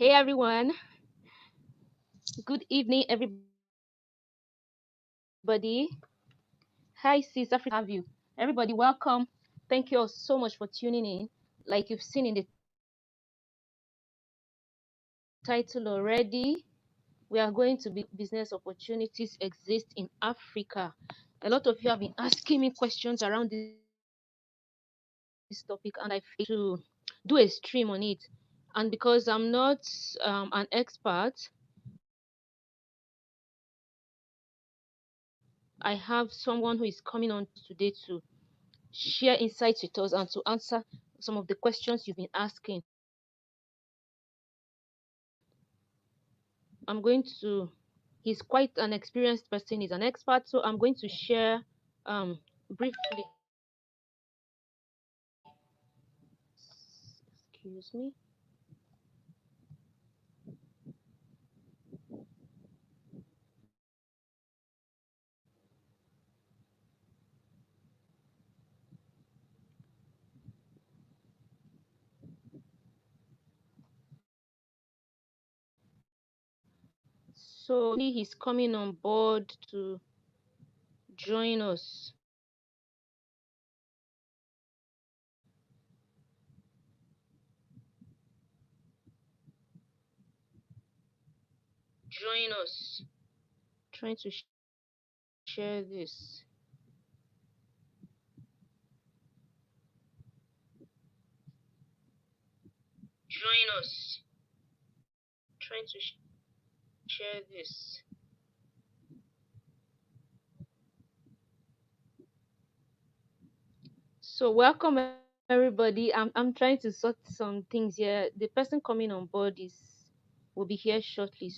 Hey everyone, good evening everybody. Hi sis, Africa to have you. Everybody, welcome. Thank you all so much for tuning in. Like you've seen in the title already, we are going to be talking about why business opportunities exist in Africa. A lot of you have been asking me questions around this topic, and I felt to do a stream on it. And because I'm not an expert, I have someone who is coming on today to share insights with us and to answer some of the questions you've been asking. I'm going to, he's quite an experienced person, he's an expert, so I'm going to share briefly. Excuse me. So he's coming on board to join us. Trying to share this. Trying to share this. So welcome everybody. I'm trying to sort some things here. The person coming on board is will be here shortly.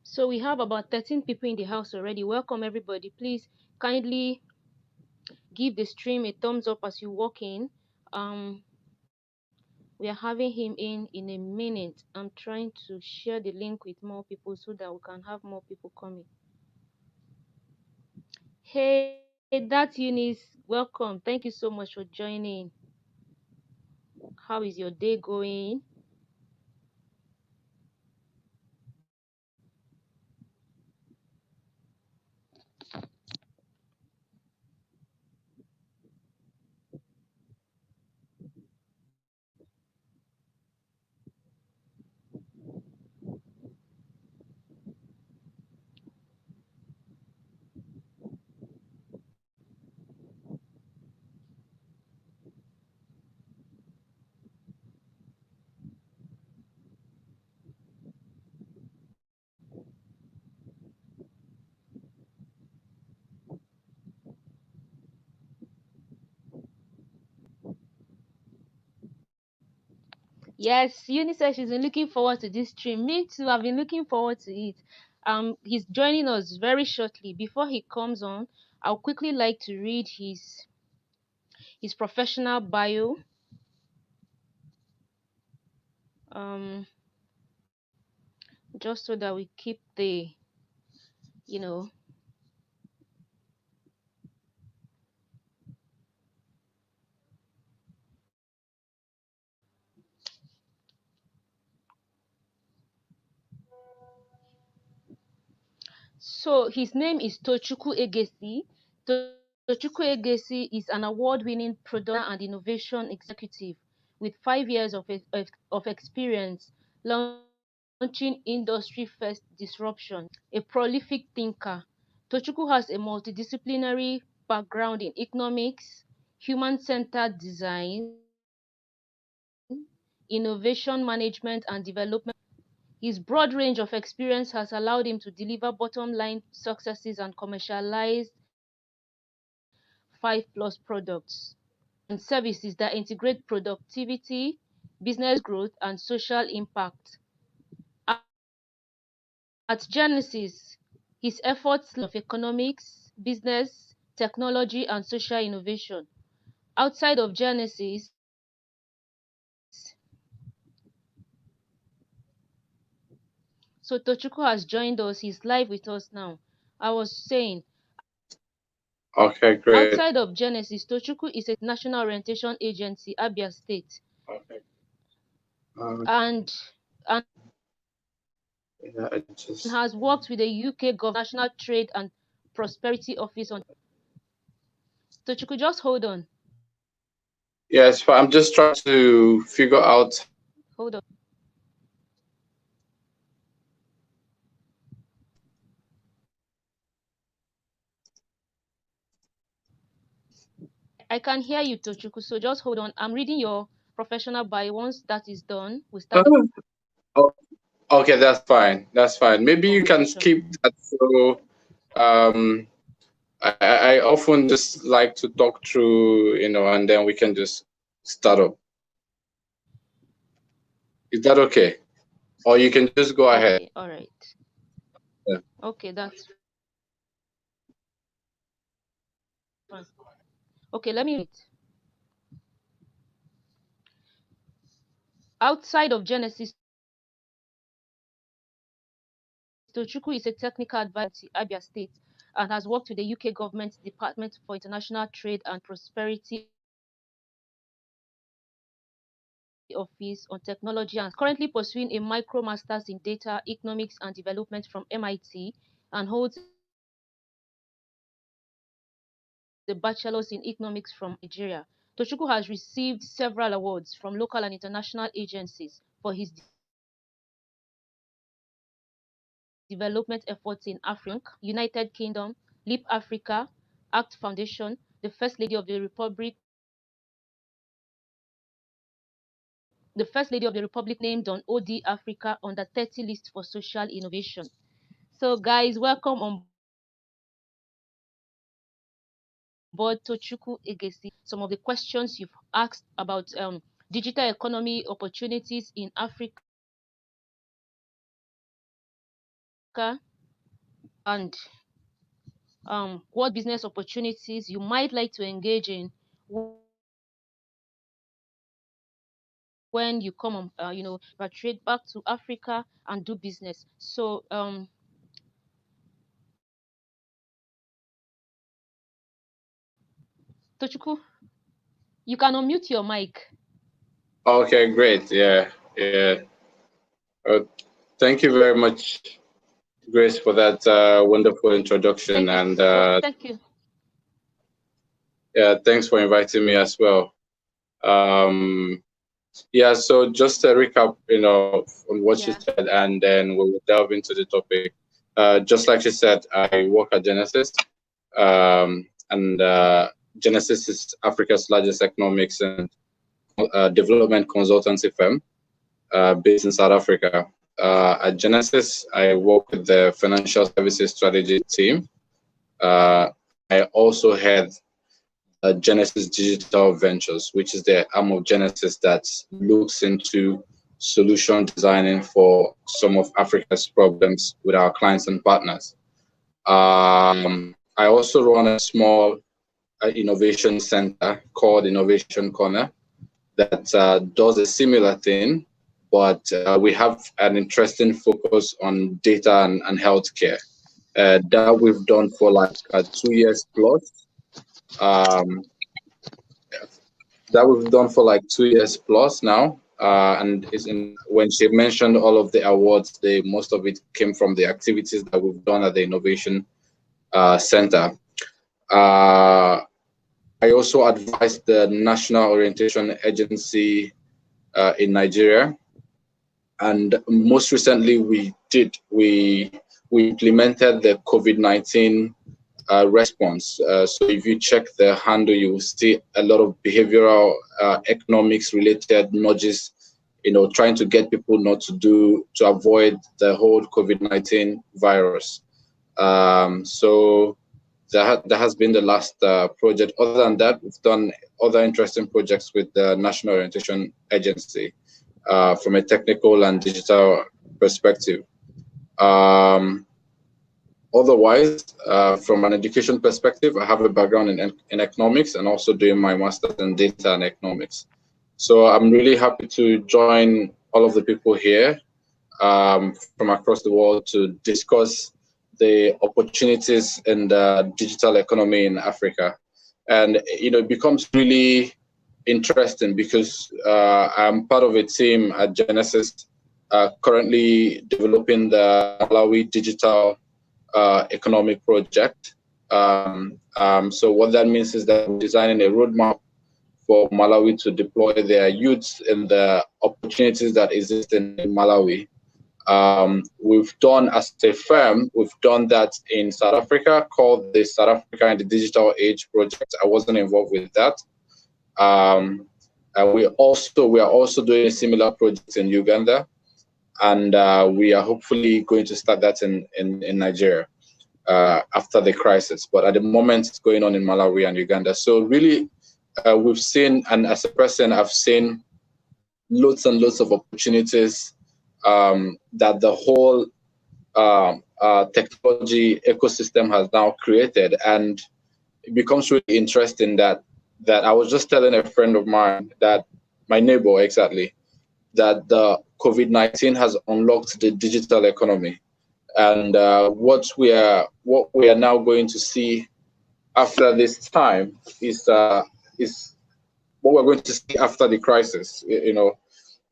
So we have about 13 people in the house already. Welcome everybody. Please kindly give the stream a thumbs up as you walk in. Um we are having him in a minute. I'm trying to share the link with more people so that we can have more people coming. Hey, that's Eunice. Welcome. Thank you so much for joining. How is your day going? Yes, Eunice said she's been looking forward to this stream. Me too. I've been looking forward to it. He's joining us very shortly. Before he comes on, I'll quickly like to read his professional bio. Um, just so that we keep the, you know. So his name is Tochukwu Egesi. Tochukwu Egesi is an award-winning product and innovation executive with 5 years of experience launching industry-first disruptions. A prolific thinker, Tochukwu has a multidisciplinary background in economics, human-centered design, innovation management, and development. His broad range of experience has allowed him to deliver bottom-line successes and commercialize 5+ products and services that integrate productivity, business growth, and social impact. At Genesis, his efforts span the spectrum of economics, business, technology, and social innovation. Outside of Genesis, so Tochukwu has joined us. He's live with us now. I was saying, Okay, great. outside of Genesis, Tochukwu is a national orientation agency, Abia State, Okay. Uh, and and yeah, I just has worked with the UK National Trade and Prosperity Office on. Tochukwu, just hold on. yes, but I'm just trying to figure out. Hold on. I can hear you, Tochukwu, so just hold on. I'm reading your professional bio. Once that is done, we start the Oh, okay, that's fine. That's fine. Maybe you can conversation. skip that. So, um, I often just like to talk through, and then we can just start up. Is that okay? Or you can just go ahead. Okay, all right. Yeah. Okay, that's fine. Okay, let me read. Outside of Genesis, Tochukwu is a technical advisor to Abia State and has worked with the UK government Department for International Trade and Prosperity Office on technology and is currently pursuing a micro masters in data economics and development from MIT and holds a bachelor's in economics from Nigeria. Tochukwu has received several awards from local and international agencies for his development efforts in Africa, United Kingdom, Leap Africa, ACT Foundation, the First Lady of the Republic, named on OD Africa on the 30 list for social innovation. So, guys, welcome on board Tochukwu Egesi. Some of the questions you've asked about digital economy opportunities in Africa and what business opportunities you might like to engage in when you come repatriate back to Africa and do business. So Tochukwu, you can unmute your mic. Okay, great. Yeah, yeah. Uh, Thank you very much, Grace, for that wonderful introduction. Thank you. And Thank you. yeah, thanks for inviting me as well. Um, yeah, so just a recap, on what she Yeah. said, and then we will delve into the topic. Just like she said, I work at Genesis, and Genesis is Africa's largest economics and development consultancy firm based in South Africa. At Genesis, I work with the financial services strategy team. I also head Genesis Digital Ventures, which is the arm of Genesis that looks into solution designing for some of Africa's problems with our clients and partners. I also run a small innovation center called Innovation Corner that does a similar thing, but we have an interesting focus on data and healthcare that we've done for like 2 years plus. Um, that we've done for like 2 years plus now. And is in when she mentioned all of the awards, most of it came from the activities that we've done at the Innovation Center. Uh, I also advised the National Orientation Agency in Nigeria, and most recently we implemented the COVID-19 response. So if you check the handle, you will see a lot of behavioral economics related nudges, trying to get people not to avoid the whole COVID-19 virus. So that has been the last project. Other than that, we've done other interesting projects with the National Orientation Agency from a technical and digital perspective. Um, Otherwise, from an education perspective, I have a background in economics and also doing my master's in data and economics. So I'm really happy to join all of the people here from across the world to discuss the opportunities in the digital economy in Africa. And, it becomes really interesting because I'm part of a team at Genesis currently developing the Malawi Digital Economic Project. So what that means is that we're designing a roadmap for Malawi to deploy their youths in the opportunities that exist in Malawi. We've done, as a firm, we've done that in South Africa, called the South Africa and the Digital Age Project. I wasn't involved with that. And we are also doing a similar project in Uganda, and we are hopefully going to start that in Nigeria after the crisis. But at the moment, it's going on in Malawi and Uganda. So really, we've seen, and as a person, I've seen loads and loads of opportunities that the whole technology ecosystem has now created, and it becomes really interesting that I was just telling a friend of mine, that my neighbor exactly, that the COVID-19 has unlocked the digital economy, and what we are now going to see after this time is what we're going to see after the crisis.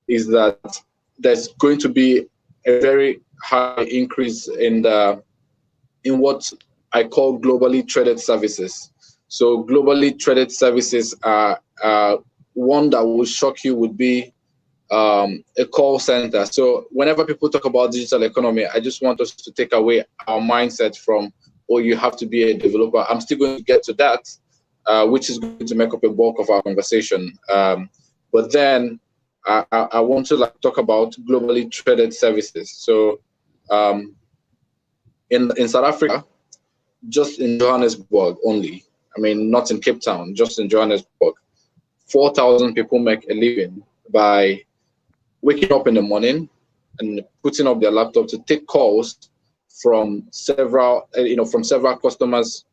Is that there's going to be a very high increase in what I call globally traded services. So globally traded services are one that will shock you would be a call center. So whenever people talk about digital economy, I just want us to take away our mindset from, oh, you have to be a developer. I'm still going to get to that, which is going to make up a bulk of our conversation. But then I want to talk about globally traded services. So in South Africa, just in Johannesburg only, I mean, not in Cape Town, just in Johannesburg, 4,000 people make a living by waking up in the morning and putting up their laptop to take calls from several customers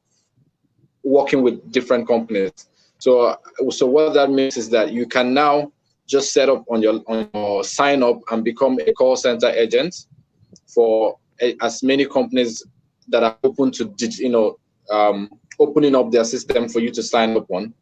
working with different companies. So what that means is that you can now just set up on your sign up and become a call center agent for as many companies that are open to opening up their system for you to sign up on.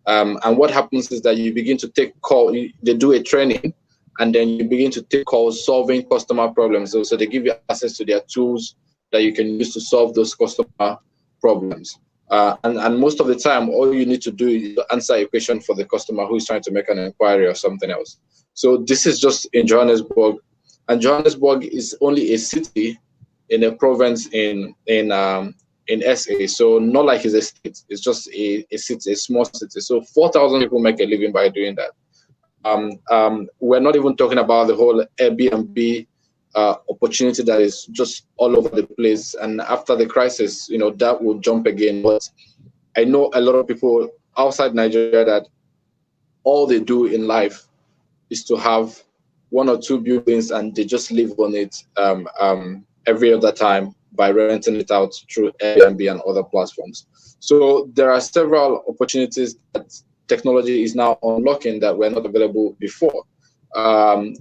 And what happens is that you begin to take call. They do a training, and then you begin to take calls solving customer problems. So they give you access to their tools that you can use to solve those customer problems. And most of the time, all you need to do is answer a question for the customer who is trying to make an inquiry or something else. So this is just in Johannesburg, and Johannesburg is only a city in a province in SA. So not like it's a state; it's just a city, a small city. So 4,000 people make a living by doing that. We're not even talking about the whole Airbnb opportunity that is just all over the place. And after the crisis, that will jump again. But I know a lot of people outside Nigeria that all they do in life is to have one or two buildings and they just live on it every other time by renting it out through Airbnb and other platforms. So there are several opportunities that technology is now unlocking that were not available before. And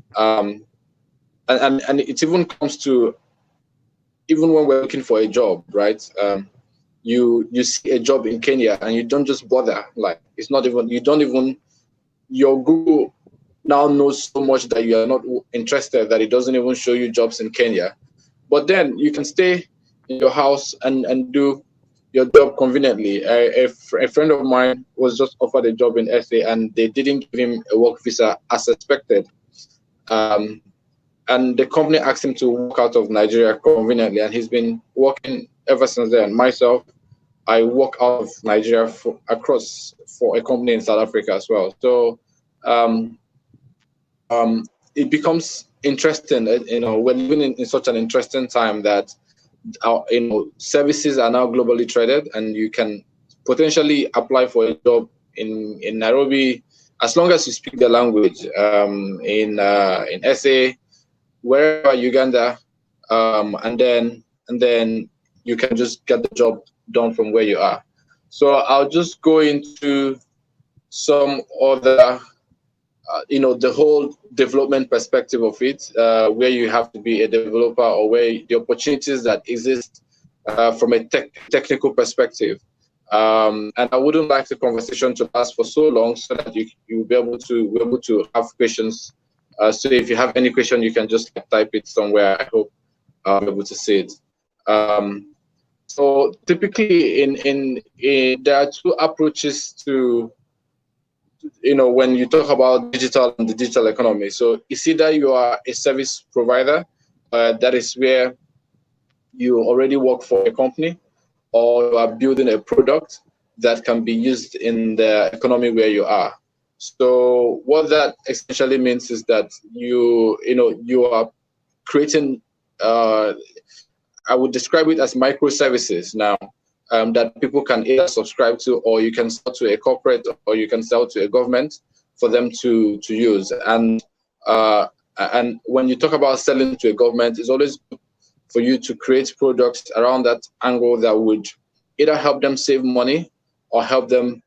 it even comes to, even when we're looking for a job, right? You see a job in Kenya and you don't just bother. Like, it's not even, your Google now knows so much that you are not interested that it doesn't even show you jobs in Kenya. But then you can stay in your house and do your job conveniently. A friend of mine was just offered a job in SA and they didn't give him a work visa as expected. And the company asked him to work out of Nigeria conveniently, and he's been working ever since then. Myself, I work out of Nigeria for a company in South Africa as well. So it becomes interesting. We're living in such an interesting time that services are now globally traded, and you can potentially apply for a job in Nairobi as long as you speak the language. In SA, wherever, Uganda, and then you can just get the job done from where you are. So I'll just go into some other, the whole development perspective of it, where you have to be a developer, or where the opportunities that exist from a technical perspective. And I wouldn't like the conversation to last for so long, so that you'll be able to have questions. So if you have any question, you can just type it somewhere. I hope I'll be able to see it. So typically, in there are two approaches to, when you talk about digital and the digital economy. So it's either you are a service provider, that is where you already work for a company, or you are building a product that can be used in the economy where you are. So what that essentially means is that you are creating, I would describe it as microservices now, that people can either subscribe to, or you can sell to a corporate, or you can sell to a government for them to use. And when you talk about selling to a government, it's always good for you to create products around that angle that would either help them save money, or help them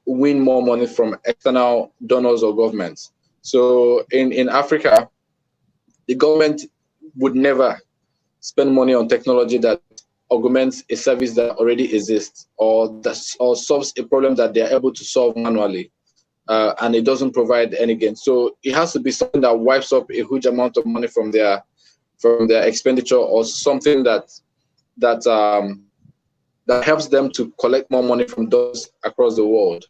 win more money from external donors or governments. So in Africa, the government would never spend money on technology that augments a service that already exists, or solves a problem that they are able to solve manually, and it doesn't provide any gain. So it has to be something that wipes up a huge amount of money from their expenditure, or something that helps them to collect more money from those across the world.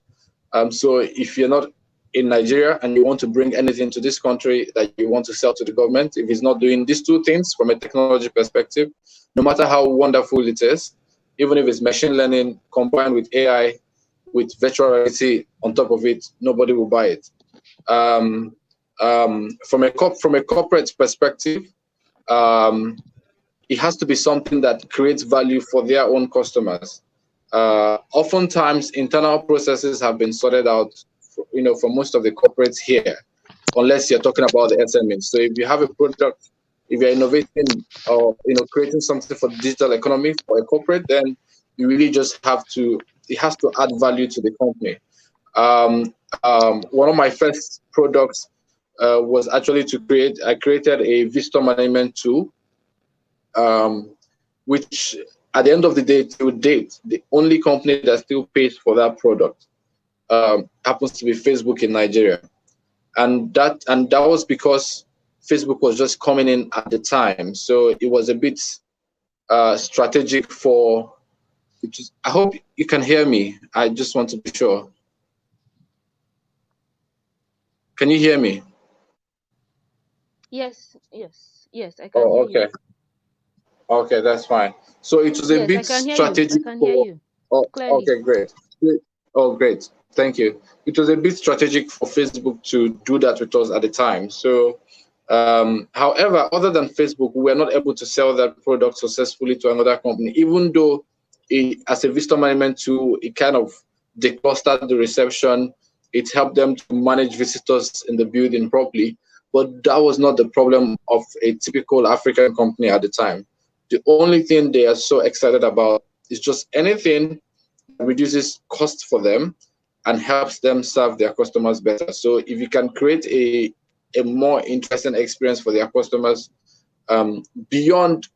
So if you're not in Nigeria and you want to bring anything to this country that you want to sell to the government, if it's not doing these two things from a technology perspective, no matter how wonderful it is, even if it's machine learning combined with AI, with virtual reality on top of it, nobody will buy it. From a corporate perspective, it has to be something that creates value for their own customers. Oftentimes, internal processes have been sorted out, for most of the corporates here, unless you're talking about the SMEs. So if you have a product, if you're innovating, or creating something for the digital economy for a corporate, then you really just it has to add value to the company. One of my first products was actually I created a visitor management tool, which at the end of the day, to date, the only company that still pays for that product happens to be Facebook in Nigeria. And that was because Facebook was just coming in at the time. So it was a bit strategic for, I hope you can hear me. I just want to be sure. Can you hear me? Yes, I can Oh, hear you. okay. Okay, that's fine. So it was a Yes, I bit can hear you. I strategic can hear for, you oh, clearly. okay, great. Oh, great. Thank you. It was a bit strategic for Facebook to do that with us at the time. So, however, other than Facebook, we were not able to sell that product successfully to another company, even though as a visitor management tool, it kind of declustered the reception. It helped them to manage visitors in the building properly. But that was not the problem of a typical African company at the time. The only thing they are so excited about is just anything that reduces cost for them and helps them serve their customers better. So if you can create a more interesting experience for their customers, beyond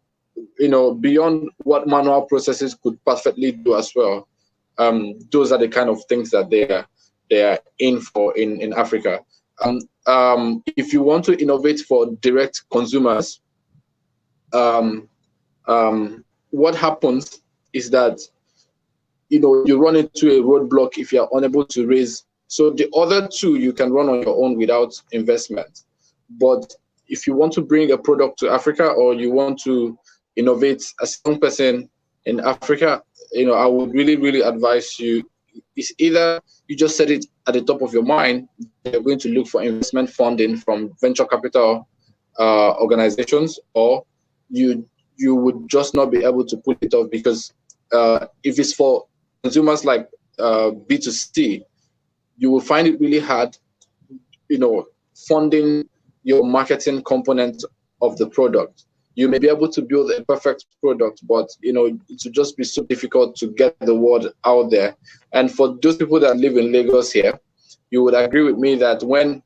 beyond what manual processes could perfectly do as well, those are the kind of things that they are in for in Africa. If you want to innovate for direct consumers, um, what happens is that you run into a roadblock if you're unable to raise. So the other two you can run on your own without investment. But if you want to bring a product to Africa, or you want to innovate as a young person in Africa, I would really, really advise you. It's either you just set it at the top of your mind that you're going to look for investment funding from venture capital organizations, or you would just not be able to pull it off, because if it's for consumers like B2C, you will find it really hard, funding your marketing component of the product. you may be able to build a perfect product, but it will just be so difficult to get the word out there. And for those people that live in Lagos here, you would agree with me that when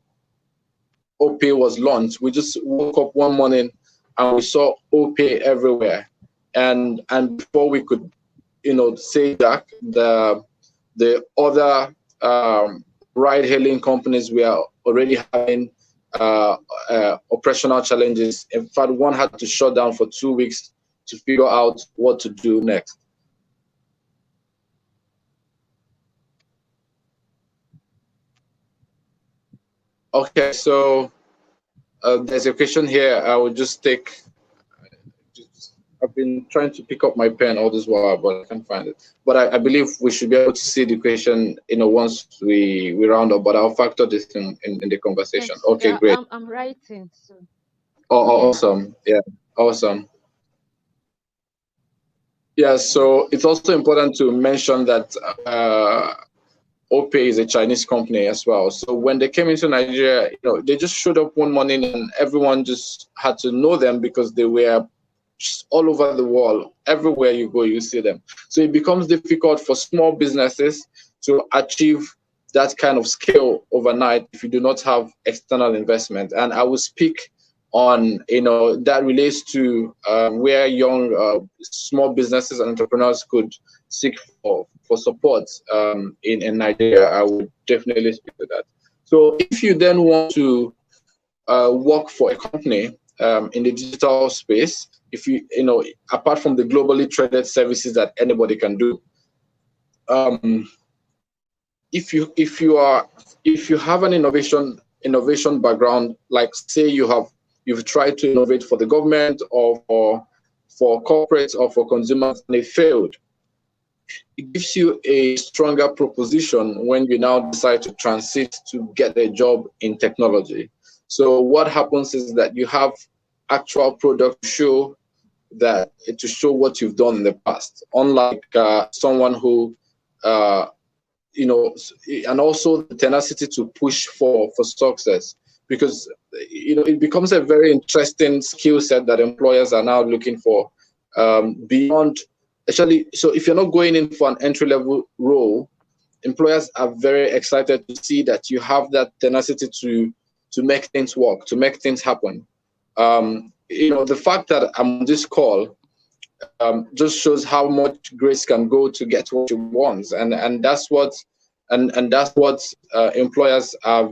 OPay was launched, we just woke up one morning and we saw OPay everywhere. And before we could, say that, the other ride-hailing companies were already having operational challenges. In fact, one had to shut down for 2 weeks to figure out what to do next. Okay, so there's a question here. I will just take. I've been trying to pick up my pen all this while, but I can't find it. But I believe we should be able to see the question, once we round up. But I'll factor this in the conversation. Yes, Okay, great. I'm writing. So Oh, yeah. awesome. Yeah, awesome. Yeah, so it's also important to mention that OPay is a Chinese company as well. So when they came into Nigeria, they just showed up one morning and everyone just had to know them because they were just all over the world. Everywhere you go, you see them. So it becomes difficult for small businesses to achieve that kind of scale overnight if you do not have external investment. And I will speak on, that relates to where young small businesses and entrepreneurs could seek for support in Nigeria. I would definitely speak to that. So if you then want to work for a company in the digital space, if apart from the globally traded services that anybody can do, if you have an innovation background, like say you've tried to innovate for the government or for corporates or for consumers and it failed, it gives you a stronger proposition when you now decide to transit to get a job in technology. So what happens is that you have actual product to show what you've done in the past, unlike someone who and also the tenacity to push for success, because it becomes a very interesting skill set that employers are now looking for, beyond actually. So if you're not going in for an entry-level role, employers are very excited to see that you have that tenacity to make things work, to make things happen. The fact that I'm on this call just shows how much grace can go to get what you want, and that's what employers are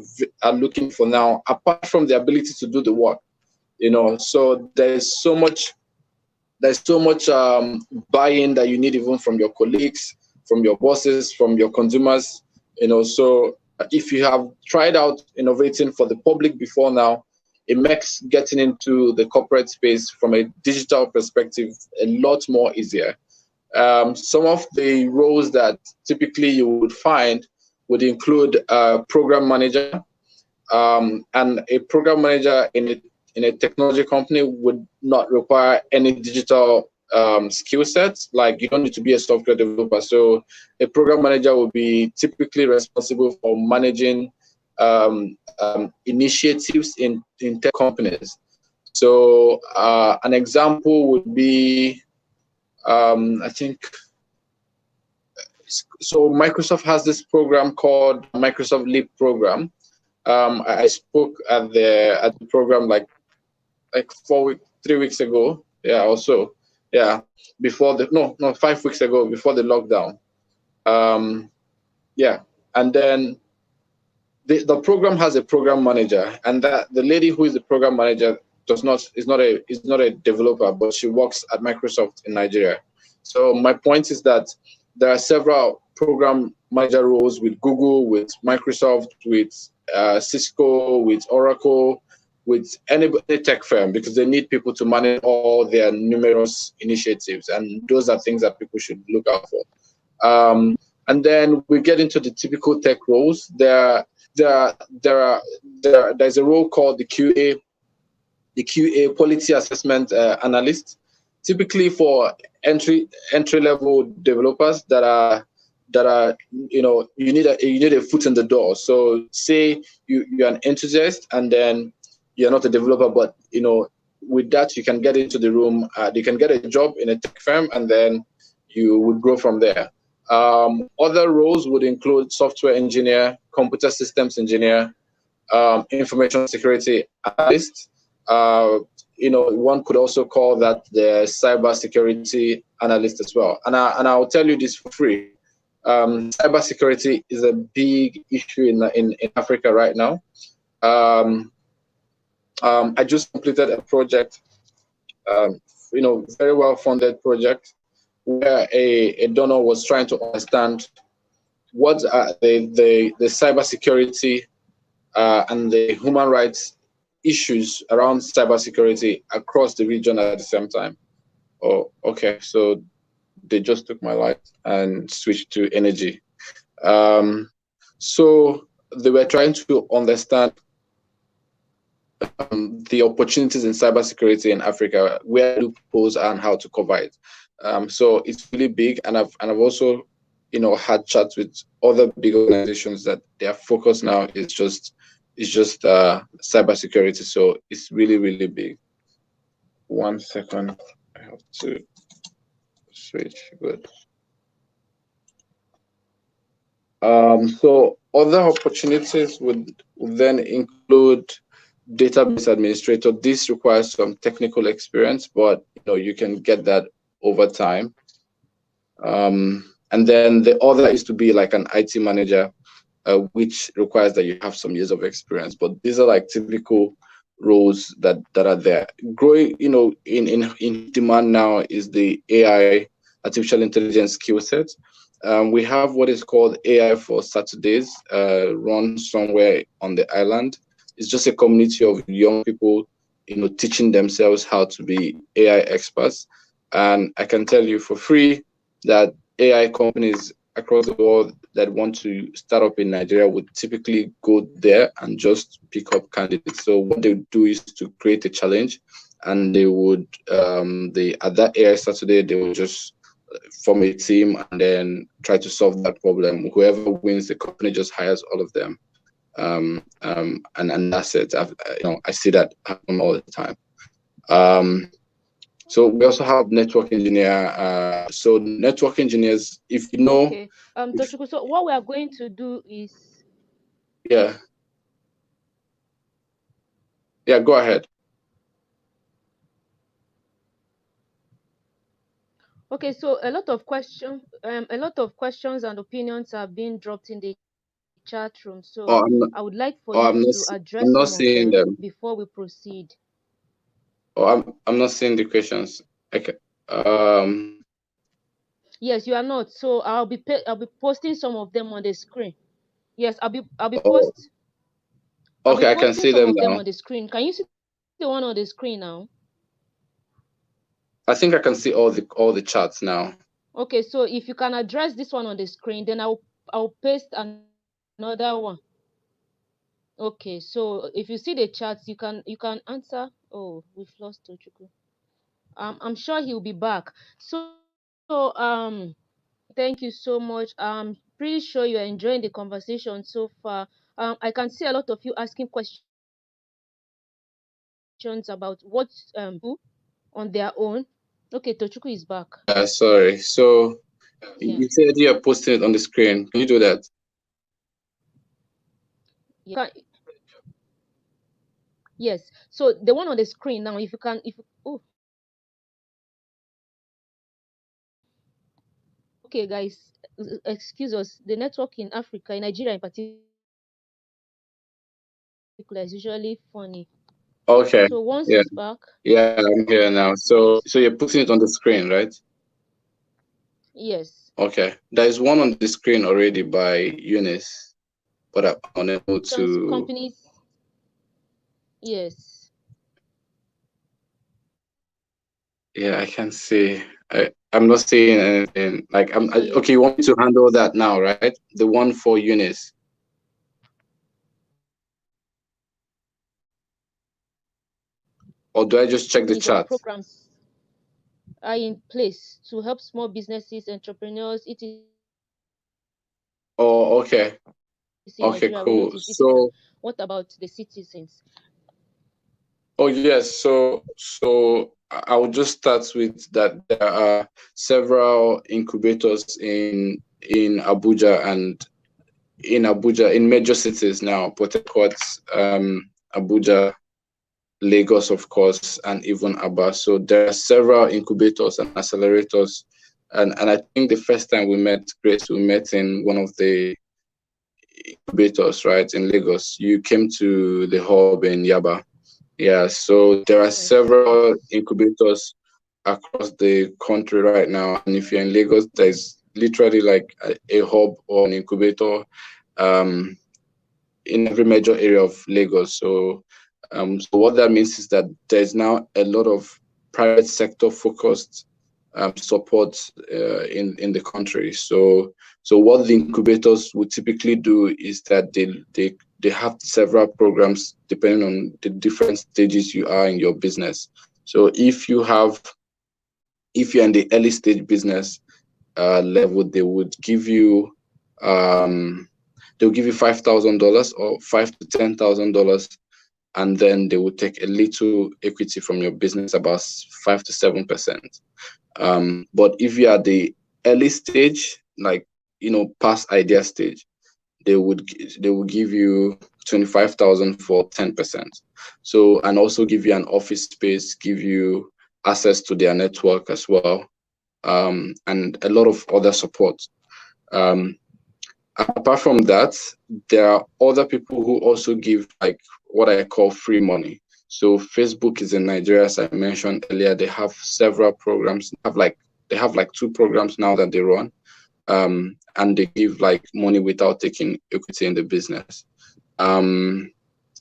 looking for now. Apart from the ability to do the work, so there's so much buy-in that you need, even from your colleagues, from your bosses, from your consumers. So if you have tried out innovating for the public before now, it makes getting into the corporate space from a digital perspective a lot more easier. Some of the roles that typically you would find would include a program manager, and a program manager in a technology company would not require any digital skill sets. Like, you don't need to be a software developer. So a program manager will be typically responsible for managing initiatives in tech companies. So an example would be, I think, so Microsoft has this program called Microsoft Leap program. I spoke at the program like 3 weeks ago, yeah, or so, yeah, before the 5 weeks ago, before the lockdown. Yeah, and then the program has a program manager, and that the lady who is the program manager is not a developer, but she works at Microsoft in Nigeria. So my point is that there are several program manager roles with Google, with Microsoft, with Cisco, with Oracle, with any tech firm, because they need people to manage all their numerous initiatives, and those are things that people should look out for. And then we get into the typical tech roles. There's a role called the QA quality assessment analyst, typically for entry level developers that are you need a foot in the door. So say you're an enthusiast and then you're not a developer, but with that, you can get into the room. You can get a job in a tech firm, and then you would grow from there. Other roles would include software engineer, computer systems engineer, information security analyst. One could also call that the cyber security analyst as well. And I'll tell you this for free. Cyber security is a big issue in Africa right now. I just completed a project, very well funded project, where a donor was trying to understand what are the cybersecurity and the human rights issues around cybersecurity across the region at the same time. Oh, okay. So they just took my light and switched to energy. So they were trying to understand the opportunities in cybersecurity in Africa, where loopholes are and how to cover it. So it's really big, and I've also, had chats with other big organizations that their focus now is just cybersecurity. So it's really, really big. 1 second, I have to switch. Good. So other opportunities would then include database administrator. This requires some technical experience, but you can get that over time. And then the other is to be like an IT manager, which requires that you have some years of experience. But these are like typical roles that are there. Growing, in demand now is the AI, artificial intelligence skill set. We have what is called AI for Saturdays, run somewhere on the island. It's just a community of young people, teaching themselves how to be AI experts. And I can tell you for free that AI companies across the world that want to start up in Nigeria would typically go there and just pick up candidates. So what they do is to create a challenge, and they would at that AI Saturday they will just form a team and then try to solve that problem. Whoever wins, the company just hires all of them, and that's it. I see that happen all the time. So we also have network engineer. So network engineers, if you know. Okay. Tochukwu, so what we are going to do is. Yeah. Yeah, go ahead. Okay, so a lot of questions and opinions are being dropped in the chat room. So I would like for you to address some of them before we proceed. Oh, I'm not seeing the questions. Okay. Yes, you are not. So I'll be posting some of them on the screen. Yes, I'll be posting. Okay, I can see some them of now. them on the screen. Can you see the one on the screen now? I think I can see all the chats now. Okay, so if you can address this one on the screen, then I'll paste another one. Okay, so if you see the chats, you can answer. Oh, we've lost Tochukwu. I'm sure he'll be back. So thank you so much. I'm pretty sure you're enjoying the conversation so far. I can see a lot of you asking questions about what do on their own. Okay, Tochukwu is back. Sorry. So you said you are posting it on the screen. Can you do that? Yeah. Yes. So the one on the screen now, okay, guys, excuse us. The network in Africa, in Nigeria in particular, is usually funny. Okay. So once it's back. Yeah, I'm here now. So you're putting it on the screen, right? Yes. Okay. There is one on the screen already by Eunice, but I'm unable to. Companies. Yes. Yeah, I can see. I'm not seeing anything. Like okay. You want me to handle that now, right? The one for Eunice. Or do I just check the chat? Programs are in place to help small businesses, entrepreneurs, etc. Oh, okay. Okay, cool. So what about the citizens? Oh yes, so I will just start with that. There are several incubators in Abuja and in major cities now, Port Harcourt, Abuja, Lagos, of course, and even Aba. So there are several incubators and accelerators, and I think the first time we met, Grace, we met in one of the incubators, right, in Lagos. You came to the hub in Yaba. Yeah, so there are Yes. several incubators across the country right now. And if you're in Lagos, there's literally like a hub or an incubator um, in every major area of Lagos. So what that means is that there's now a lot of private sector focused support in the country. So what the incubators would typically do is that they have several programs depending on the different stages you are in your business. So if you're in the early stage business level, um, they'll give you $5,000 or $5,000 to $10,000, and then they will take a little equity from your business, about 5 to 7%. But if you are the early stage, like past idea stage, they will give you 25,000 for 10%. So, and also give you an office space, give you access to their network as well, and a lot of other support. Um, Apart from that, there are other people who also give like what I call free money. So Facebook is in Nigeria, as I mentioned earlier. They have several programs. They have like two programs now that they run, and they give like money without taking equity in the business. Um,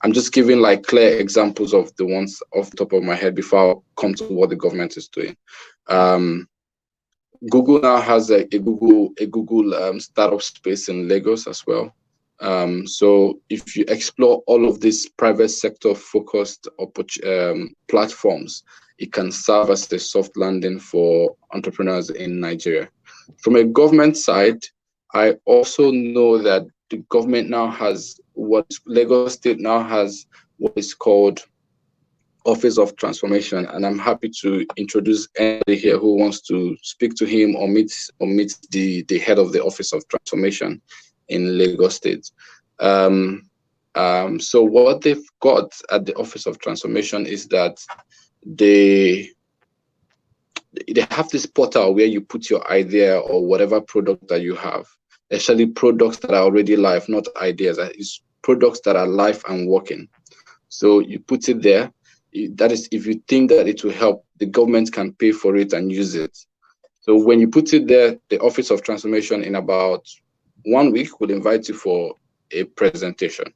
I'm just giving like clear examples of the ones off the top of my head before I come to what the government is doing. Um, Google now has a Google startup space in Lagos as well. So if you explore all of these private sector focused platforms, it can serve as a soft landing for entrepreneurs in Nigeria. From a government side, I also know that the government now has what Lagos State now has what is called Office of Transformation, and I'm happy to introduce anybody here who wants to speak to him or meet the head of the Office of Transformation in Lagos State. So what they've got at the Office of Transformation is that they they have this portal where you put your idea or whatever product that you have, especially products that are already live, not ideas. It's products that are live and working. So you put it there. That is, if you think that it will help, the government can pay for it and use it. So when you put it there, the Office of Transformation in about 1 week will invite you for a presentation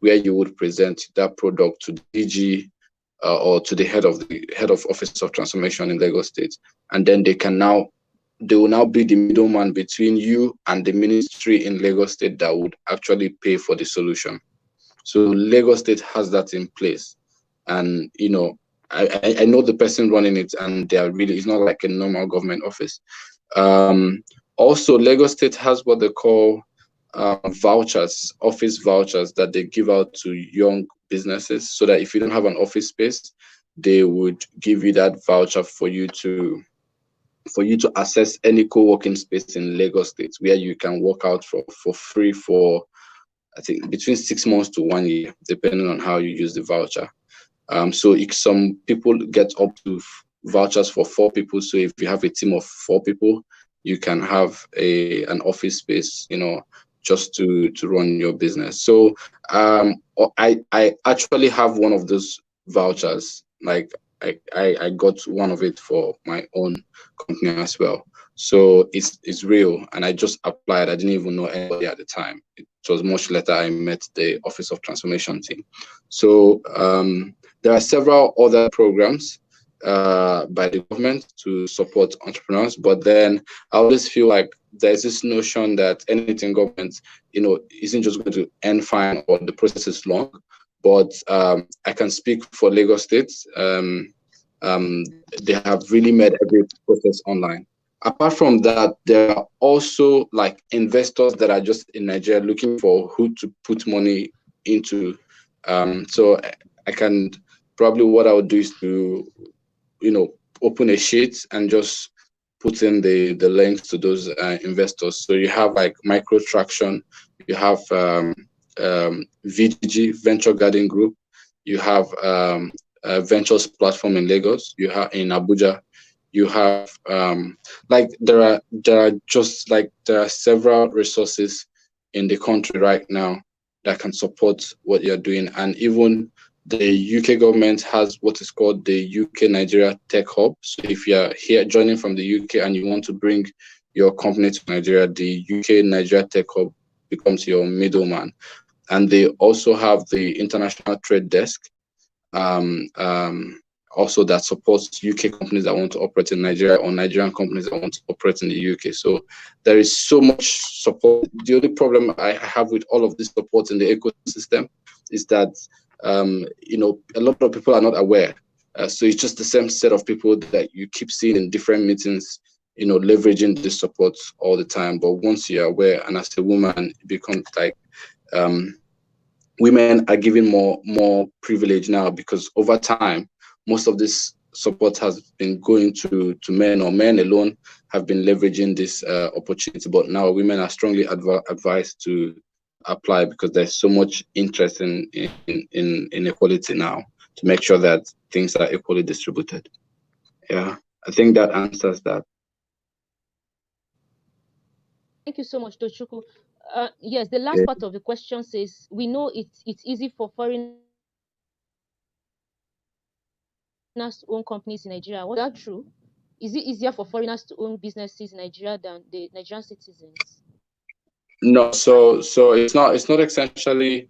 where you would present that product to the DG or to the head of Office of Transformation in Lagos State, and then they will now be the middleman between you and the ministry in Lagos State that would actually pay for the solution. So Lagos State has that in place, and I know the person running it, and they are really, it's not like a normal government office. Also, Lagos State has what they call vouchers, office vouchers that they give out to young businesses, so that if you don't have an office space, they would give you that voucher for you to access any co-working space in Lagos State where you can work out for free for, I think, between 6 months to 1 year, depending on how you use the voucher. So if some people get up to vouchers for 4 people. So if you have a team of 4 people, you can have an office space, just to run your business. So I actually have one of those vouchers. Like I got one of it for my own company as well. So it's real, and I just applied. I didn't even know anybody at the time. It was much later I met the Office of Transformation team. So there are several other programs by the government to support entrepreneurs, but then I always feel like there's this notion that anything government, isn't just going to end fine or the process is long. But I can speak for Lagos State. They have really made every process online. Apart from that, there are also like investors that are just in Nigeria looking for who to put money into. So I can probably what I would do is to, open a sheet and just put in the links to those investors. So you have like Micro Traction, you have VGG, Venture Garden Group, you have a ventures platform in Lagos, you have in Abuja, you have like there are several resources in the country right now that can support what you're doing. And even the UK government has what is called the UK Nigeria Tech Hub. So if you're here joining from the UK and you want to bring your company to Nigeria, the UK Nigeria Tech Hub becomes your middleman. And they also have the International Trade Desk, um, um, also that supports UK companies that want to operate in Nigeria or Nigerian companies that want to operate in the UK. So there is so much support. The only problem I have with all of this support in the ecosystem is that a lot of people are not aware. So it's just the same set of people that you keep seeing in different meetings, leveraging this support all the time. But once you're aware, and as a woman, it becomes like women are given more privilege now, because over time, most of this support has been going to men, or men alone have been leveraging this opportunity. But now women are strongly advised to apply, because there's so much interest in equality now, to make sure that things are equally distributed. Yeah, I think that answers that. Thank you so much, Tochukwu. Yes, the last Yeah. part of the question says, we know it's easy for foreigners to own companies in Nigeria. Was that true? Is it easier for foreigners to own businesses in Nigeria than the Nigerian citizens? No, so it's not essentially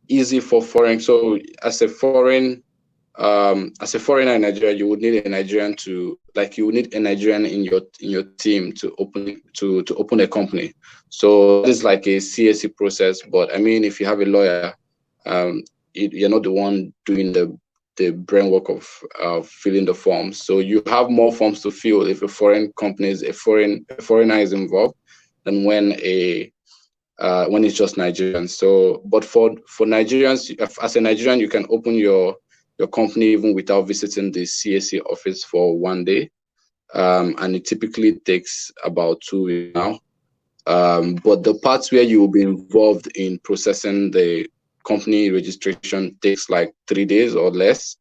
easy for foreign. So as a foreigner in Nigeria, you would need a Nigerian you would need a Nigerian in your team to open a company. So it's like a CSC process. But I mean, if you have a lawyer, you're not the one doing the brain work of filling the forms. So you have more forms to fill if a foreign company a foreigner is involved than when it's just Nigerians. So, but for Nigerians, as a Nigerian, you can open your company even without visiting the CAC office for one day, and it typically takes about 2 weeks now. But the parts where you will be involved in processing the company registration takes like 3 days or less,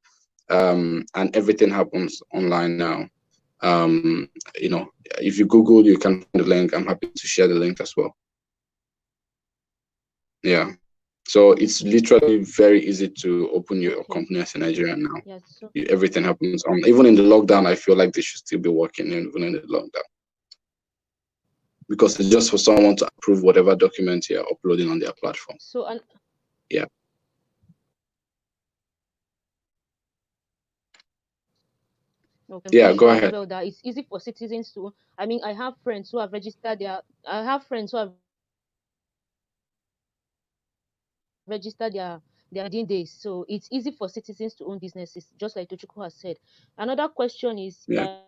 and everything happens online now. If you Google, you can find the link. I'm happy to share the link as well. Yeah. So it's literally very easy to open your company as a Nigerian now. Yes. So Everything happens on. Even in the lockdown, I feel like they should still be working even in the lockdown, because it's just for someone to approve whatever document you're uploading on their platform. Yeah. Okay, Yeah. pretty Go sure as ahead. well that it's easy for citizens to. I mean, I have friends who have registered their within days. So it's easy for citizens to own businesses, just like Tochukwu has said. Another question is, Yeah.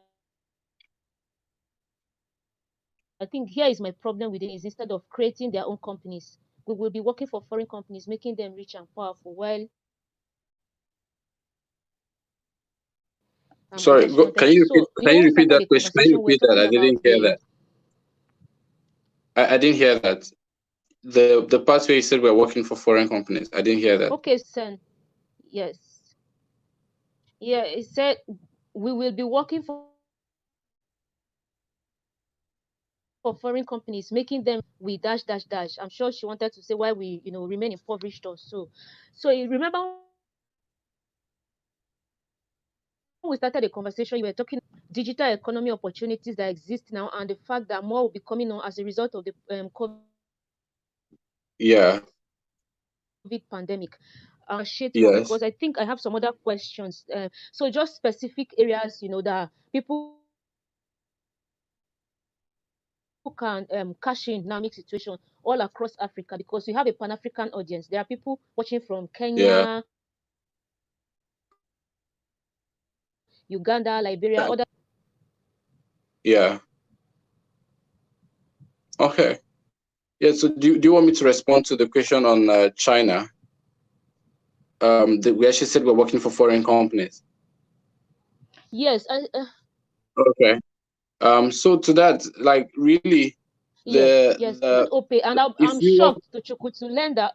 I think here is my problem with it, is instead of creating their own companies, we will be working for foreign companies, making them rich and powerful, while I Sorry. just wanted Can to. you repeat? So Can you we repeat started that a question? Can you conversation. We're repeat that? talking I about didn't hear the. that. I didn't hear that. The part where you said we're working for foreign companies, I didn't hear that. Okay, son. Yes. Yeah, it said we will be working for foreign companies, making them we dash dash dash. I'm sure she wanted to say why we remain impoverished or so. So you remember when we started the conversation, you were talking about digital economy opportunities that exist now, and the fact that more will be coming on as a result of the COVID pandemic. I want to Yeah. negotiate more, because I think I have some other questions. Yes. So just specific areas, that people can cash in in a dynamic situation all across Africa, because we have a Pan-African audience. There are people watching from Kenya, watching from Uganda, Liberia, other Yeah. Okay. Yeah. So do you want me to respond to the question on China? we actually said we're working for foreign companies. Yes, Okay. So to that, like really, yes, the yes. the Opay, and if I'm you work, shocked to learn that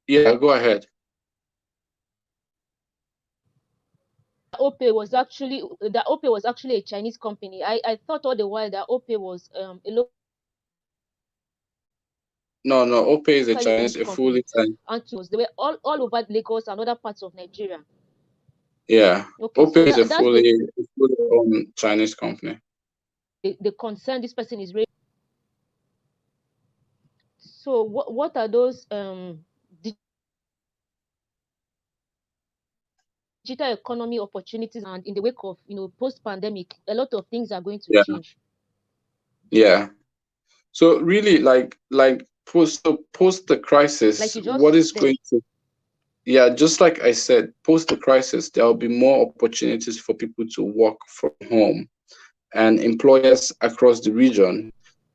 yeah, go ahead. Opay was actually a Chinese company. I thought all the while that Opay was a No, no, Opay is a locally Chinese, owned a fully company, Chinese. and they were all over Lagos and other parts of Nigeria. Yeah, Okay, so Opay is a that's fully owned Chinese company. the concern this person is raising. So what are those digital economy opportunities, and in the wake of post pandemic, a lot of things are going to Yeah, change. yeah. So really, like post the Like crisis, you what just is said. going to, yeah, just like I said, post the crisis, there will be more opportunities for people to work from home, and employers across the region,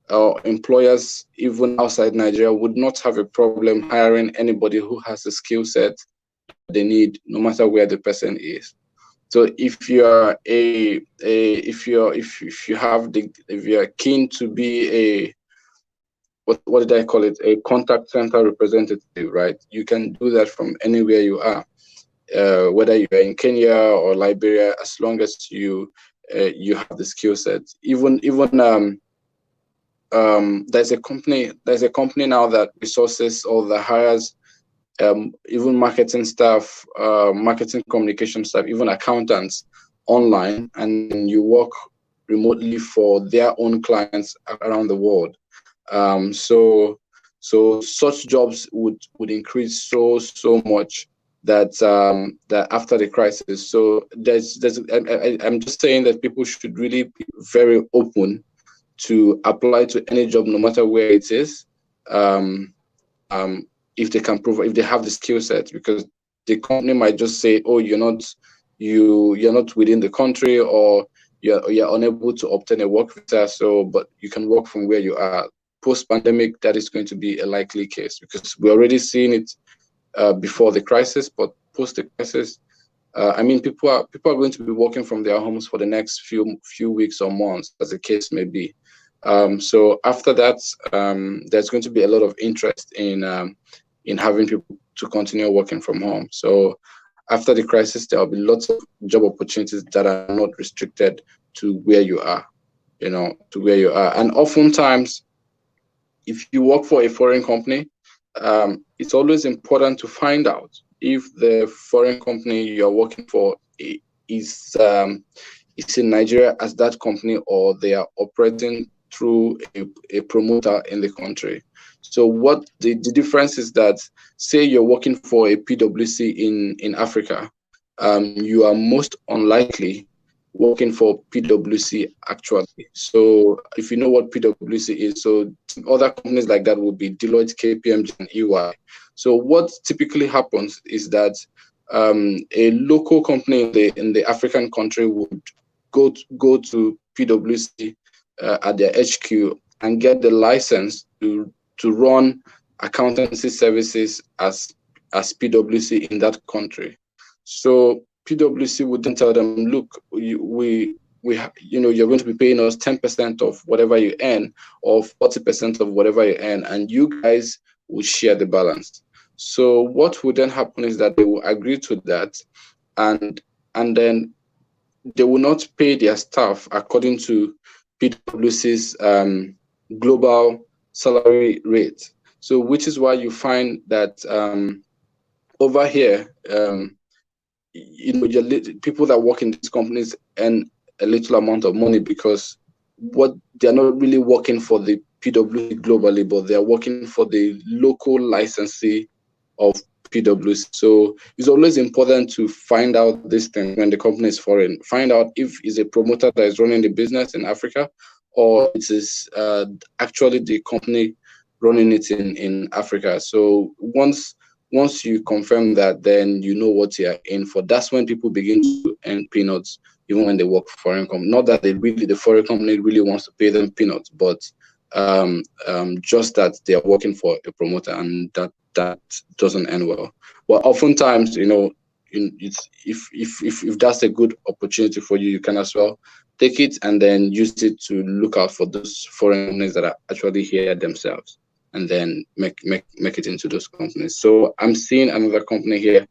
or employers even outside Nigeria, would not have a problem hiring anybody who has the skill set they need, no matter where the person is. So if you are if you have the if you are keen to be a, what did I call it, a contact center representative, right? You can do that from anywhere you are, whether you are in Kenya or Liberia, as long as you have the skill set. Even there's a company now that resources all the hires, even marketing staff, marketing communication staff, even accountants online, and then you work remotely for their own clients around the world. So such jobs would increase so much that after the crisis. So I'm just saying that people should really be very open to apply to any job, no matter where it is. Um, if they can provide, if they have the skill set, because the company might just say, oh, you're not within the country, or you're unable to obtain a work visa, so but you can work from where you are. Post pandemic, that is going to be a likely case, because we're already seeing it before the crisis, but post the crisis, I mean, people are going to be working from their homes for the next few weeks or months, as the case may be. So after that, there's going to be a lot of interest in having people to continue working from home. So after the crisis, there will be lots of job opportunities that are not restricted to where you are, to where you are. And oftentimes, if you work for a foreign company, it's always important to find out if the foreign company you're working for is is in Nigeria as that company, or they are operating through a promoter in the country. So what the difference is that, say you're working for a PwC in Africa, you are most unlikely working for PwC actually. So if you know what PwC is, so other companies like that would be Deloitte, KPMG, and EY. So what typically happens is that a local company in the African country would go to PwC at their HQ and get the license to run accountancy services as PwC in that country. So PwC would then tell them, look, you're going to be paying us 10% of whatever you earn, or 40% of whatever you earn, and you guys will share the balance. So what would then happen is that they will agree to that, and then they will not pay their staff according to PwC's global salary rate. So which is why you find that over here, people that work in these companies earn a little amount of money, because what they're not really working for the PwC globally, but they're working for the local licensee of PwC. So it's always important to find out this thing when the company is foreign. Find out if it's a promoter that is running the business in Africa, or it is actually the company running it in Africa. So once you confirm that, then you know what you're in for. That's when people begin to earn peanuts, even when they work for foreign company. Not that the foreign company really wants to pay them peanuts, but just that they are working for a promoter, and that doesn't end well. But oftentimes, it's if that's a good opportunity for you, you can as well take it and then use it to look out for those foreign companies that are actually here themselves, and then make it into those companies. So I'm seeing another company here.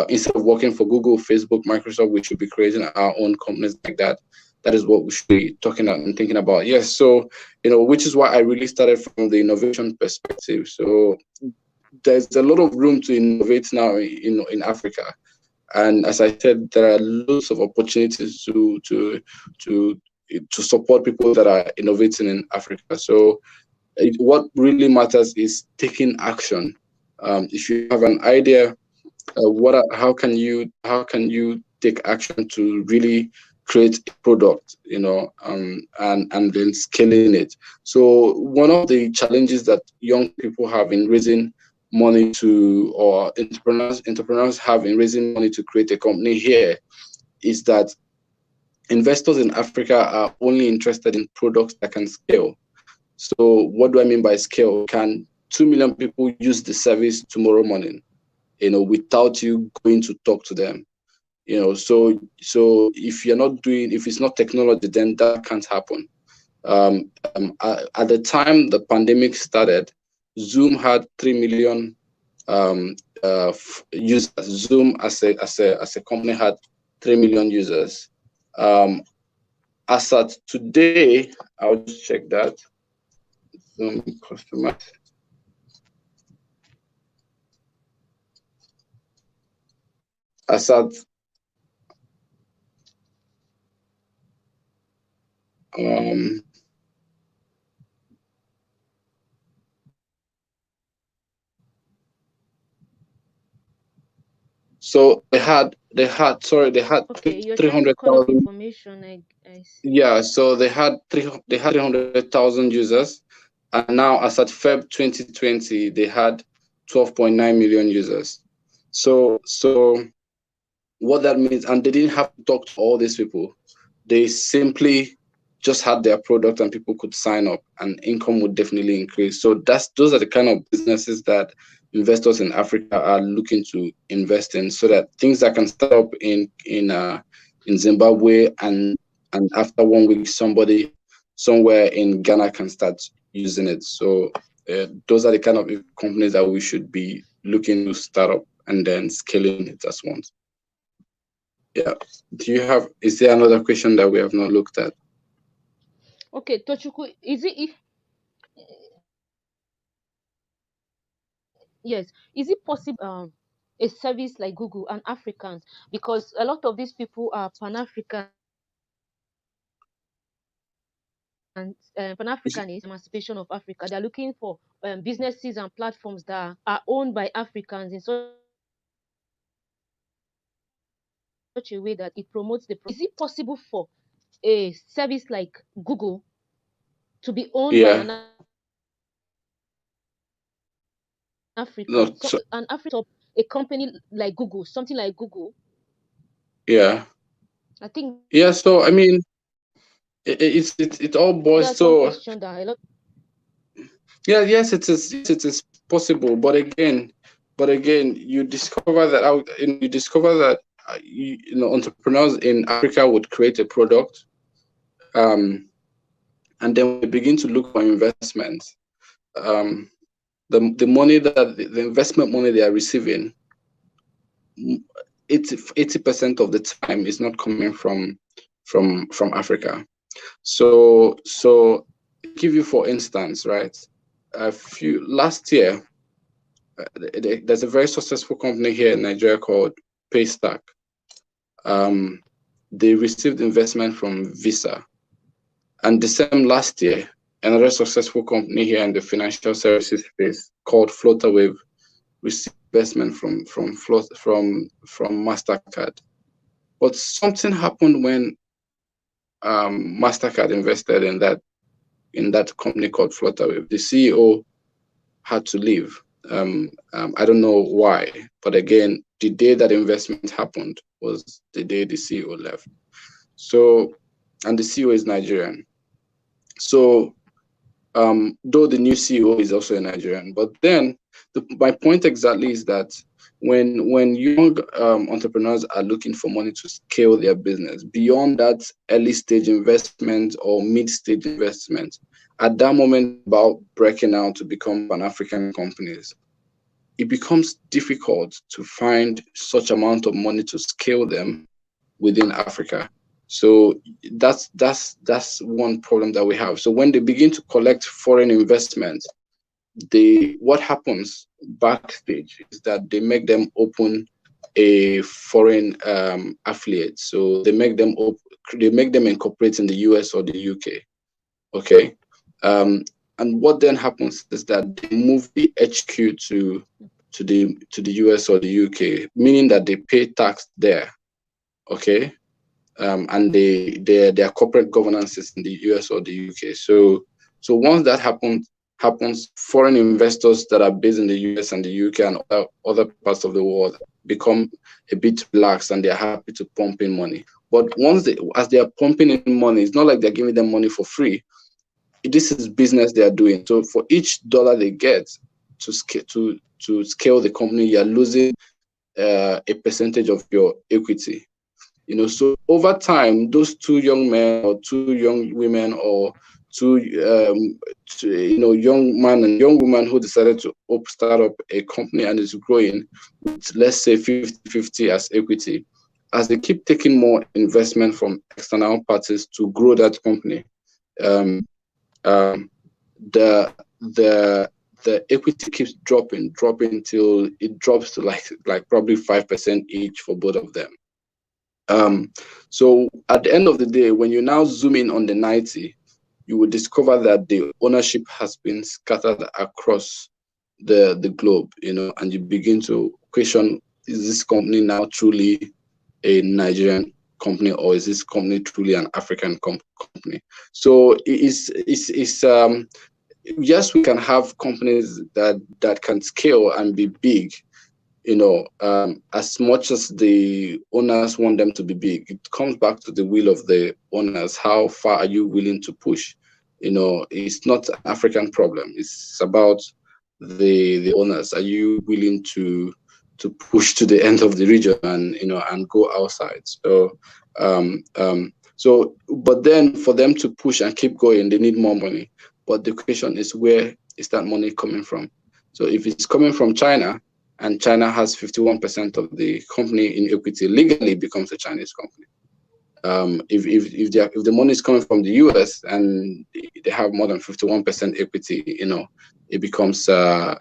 Instead of working for Google, Facebook, Microsoft, we should be creating our own companies like that. That is what we should be talking and thinking about. Yes, so which is why I really started from the innovation perspective. So there's a lot of room to innovate now in Africa, and as I said, there are lots of opportunities to support people that are innovating in Africa. So what really matters is taking action. If you have an idea, how can you take action to really create a product, and then scaling it. So one of the challenges that young people have in raising money to, or entrepreneurs have in raising money to create a company here, is that investors in Africa are only interested in products that can scale. So what do I mean by scale? Can 2 million people use the service tomorrow morning, without you going to talk to them? So if it's not technology, then that can't happen. At the time the pandemic started, Zoom had 3 million users. Zoom as a company had 3 million users. As at today, I'll just check that. Zoom customers. As at so they had Okay, you're trying to call up 300,000. information. I see. Yeah, so they had 300,000 users, and now as at Feb 2020, they had 12.9 million users. So what that means, and they didn't have to talk to all these people. They simply just had their product and people could sign up, and income would definitely increase. So those are the kind of businesses that investors in Africa are looking to invest in, so that things that can start up in Zimbabwe, and after 1 week somebody somewhere in Ghana can start using it. So those are the kind of companies that we should be looking to start up and then scaling it as once. Yeah. Is there another question that we have not looked at? Okay, Tochukwu, is it possible a service like Google and Africans, because a lot of these people are Pan-Africanist emancipation of Africa. They're looking for businesses and platforms that are owned by Africans in such a way that it promotes Is it possible for a service like Google to be owned by Yeah. an No. African, an African, a company like Google, something like Google? Yeah. I think Yeah. So I mean, it all there boils are some to. questions that a lot. Yeah. Yes, it is. Yes, it is possible. But again, you discover that entrepreneurs in Africa would create a product, and then we begin to look for investments. The money that the investment money they are receiving, 80% of the time is not coming from Africa. So give you for instance, right? Last year, there's a very successful company here in Nigeria called Paystack. They received investment from Visa, and the same last year, another successful company here in the financial services space called Flutterwave received investment from Mastercard. But something happened when Mastercard invested in that company called Flutterwave. The CEO had to leave. I don't know why, but again, the day that investment happened was the day the CEO left. So, and the CEO is Nigerian. So, though the new CEO is also a Nigerian, but then My point exactly is that when young entrepreneurs are looking for money to scale their business beyond that early stage investment or mid stage investment, at that moment about breaking out to become Pan-African companies, it becomes difficult to find such amount of money to scale them within Africa. So that's one problem that we have. So when they begin to collect foreign investment, what happens backstage is that they make them open a foreign affiliate. So they make them incorporate in the US or the UK. Okay. Um, and what then happens is that they move the HQ to the US or the UK, meaning that they pay tax there. Okay. And their corporate governance is in the US or the UK. So once that happens, foreign investors that are based in the US and the UK and other parts of the world become a bit relaxed and they're happy to pump in money. But as they are pumping in money, it's not like they're giving them money for free. This is business they are doing. So for each dollar they get to scale the company, you're losing a percentage of your equity. So over time, those two young men or two young women or young man and young woman who decided to start up a company and is growing with, let's say, 50-50 as equity, as they keep taking more investment from external parties to grow that company, um, um, the the the equity keeps dropping till it drops to like probably 5% each for both of them. So at the end of the day, when you now zoom in on the 90, you will discover that the ownership has been scattered across the globe, and you begin to question, is this company now truly a Nigerian company, or is this company truly an African company? So yes, we can have companies that can scale and be big, as much as the owners want them to be big. It comes back to the will of the owners. How far are you willing to push? It's not an African problem. It's about the owners. Are you willing to push to the end of the region and go outside? But then for them to push and keep going, they need more money. But the question is, where is that money coming from? So if it's coming from China, and China has 51% of the company in equity, legally becomes a Chinese company. If the money is coming from the US and they have more than 51% equity, it becomes a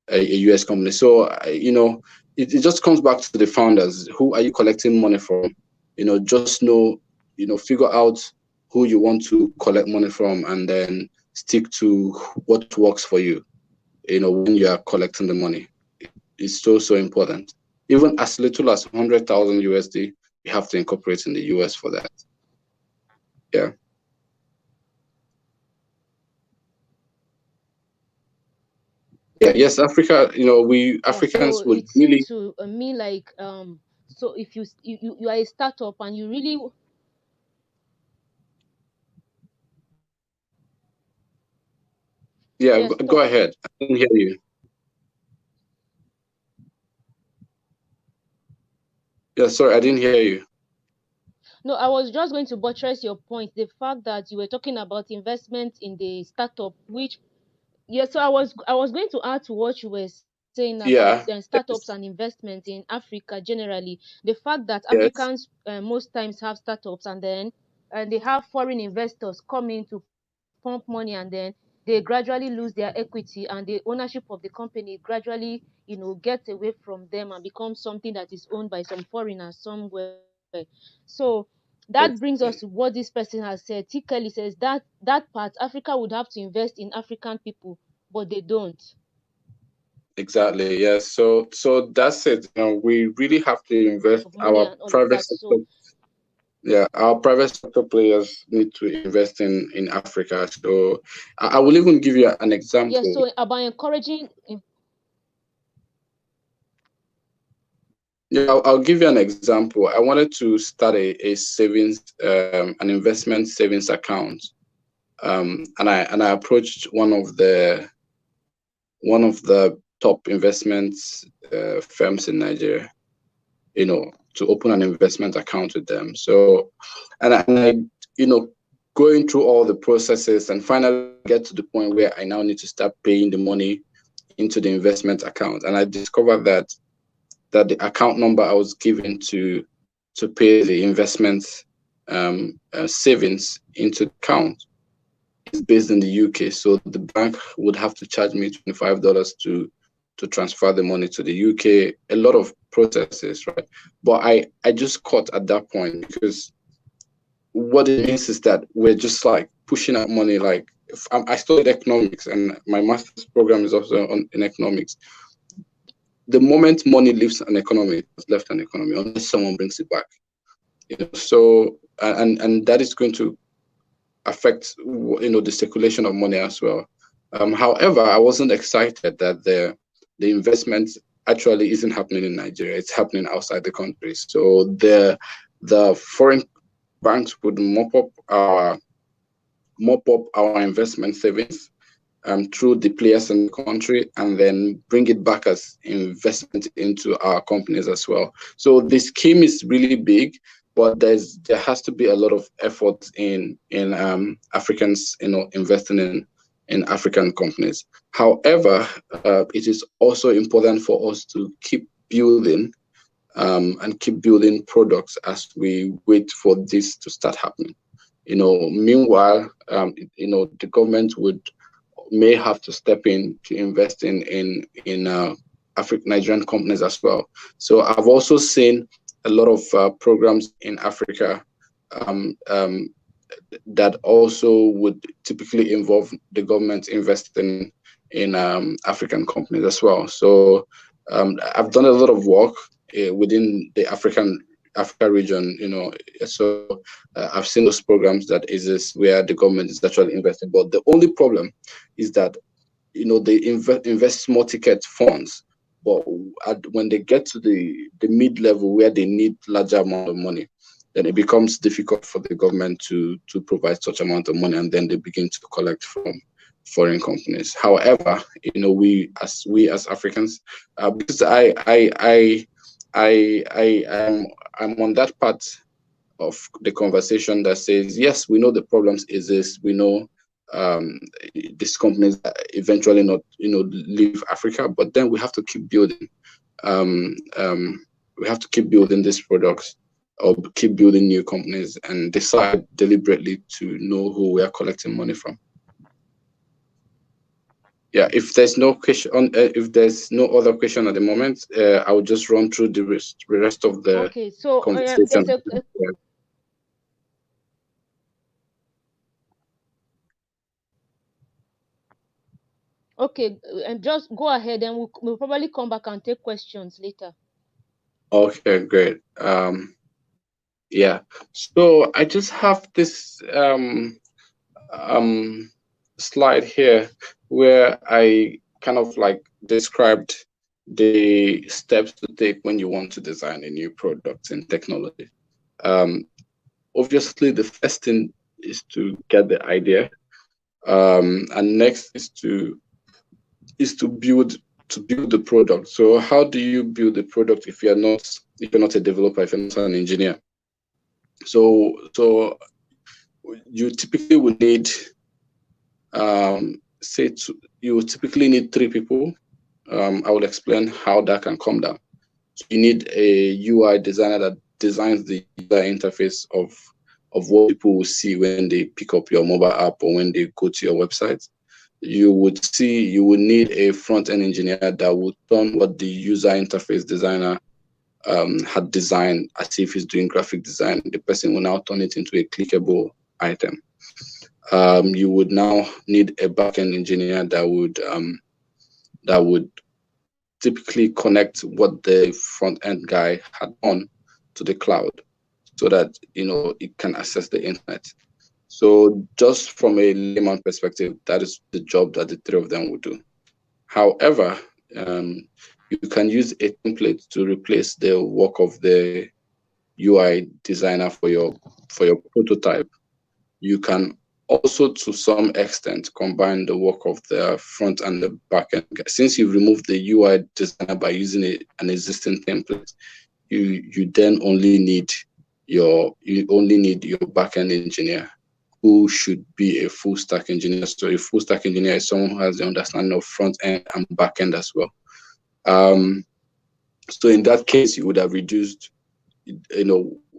US company. So it just comes back to the founders. Who are you collecting money from? Just figure out who you want to collect money from, and then stick to what works for you. When you are collecting the money, is so important. Even as little as 100,000 USD, you have to incorporate in the US for that. Yeah. Yeah. Yes, Africa. We Africans So would it seemed really. to me like so if you are a startup and you really. Yeah. Yes, Go talk. ahead. I didn't hear you. Yeah. Sorry, I didn't hear you. No, I was just going to buttress your point. The fact that you were talking about investment in the startup, which yeah, so I was going to add to what you were saying about Yeah. startups and Yes. investment in Africa generally. The fact that Yes. Africans most times have startups and they have foreign investors come in to pump money, and then they gradually lose their equity, and the ownership of the company gradually gets away from them and becomes something that is owned by some foreigners somewhere. So that brings us to what this person has said. T. Kelly says that part Africa would have to invest in African people, but they don't. Exactly. Yes. So that's it. We really have to invest. Of money Our and all of private that. sector. So Yeah, our private sector players need to invest in Africa. So I will even give you an yes, example. so about encouraging. Yeah, I'll give you an example. I wanted to start a savings, an investment savings account, and I approached one of the top investment firms in Nigeria, to open an investment account with them. So, and I, going through all the processes and finally get to the point where I now need to start paying the money into the investment account. And I discovered that the account number I was given to pay the investment savings into the account is based in the UK. So the bank would have to charge me $25 to transfer the money to the UK. A lot of processes, right? But I just caught at that point, because what it means is that we're just like pushing out money. Like, if I studied economics, and my master's program is also in economics. The moment money leaves an economy, it's left an economy unless someone brings it back. So and that is going to affect the circulation of money as well. However, I wasn't excited that the investment actually isn't happening in Nigeria. It's happening outside the country. So the foreign banks would mop up our investment savings through the players in the country, and then bring it back as investment into our companies as well. So the scheme is really big, but there has to be a lot of effort in Africans, investing in African companies. However, it is also important for us to keep building and keep building products as we wait for this to start happening. Meanwhile, the government may have to step in to invest in African Nigerian companies as well. So I've also seen a lot of programs in Africa that also would typically involve the government investing in African companies as well. So I've done a lot of work within the Africa region, so I've seen those programs that exist where the government is actually investing. But the only problem is that, they invest small ticket funds, but when they get to the mid-level where they need larger amount of money, then it becomes difficult for the government to provide such amount of money, and then they begin to collect from foreign companies. However, we as Africans, because I'm on that part of the conversation that says, yes, we know the problems exist. We know these companies eventually not, leave Africa, but then we have to keep building. We have to keep building these products, or keep building new companies, and decide deliberately to know who we are collecting money from. Yeah, if there's no question, if there's no other question at the moment, I will just run through the rest of the conversation. Okay, and just go ahead, and we'll probably come back and take questions later. Okay, great. Yeah, so I just have this slide here where I kind of like described the steps to take when you want to design a new product in technology. Obviously, the first thing is to get the idea, and next is to build the product. So how do you build the product if you're not a developer, if you're not an engineer? So you typically would need you would typically need 3 people. I will explain how that can come down. So you need a UI designer that designs the user interface of what people will see when they pick up your mobile app or when they go to your website. You would need a front-end engineer that would turn what the user interface designer had designed as if he's doing graphic design. The person will now turn it into a clickable item. You would now need a back-end engineer that would typically connect what the front-end guy had done to the cloud, so that it can access the internet. So just from a layman perspective, that is the job that the 3 of them would do. However, you can use a template to replace the work of the UI designer for your prototype. You can also to some extent combine the work of the front and the back end. Since you've removed the UI designer by using an existing template, you then only need your back end engineer, who should be a full stack engineer. So a full stack engineer is someone who has the understanding of front end and back end as well. So in that case, you would have reduced,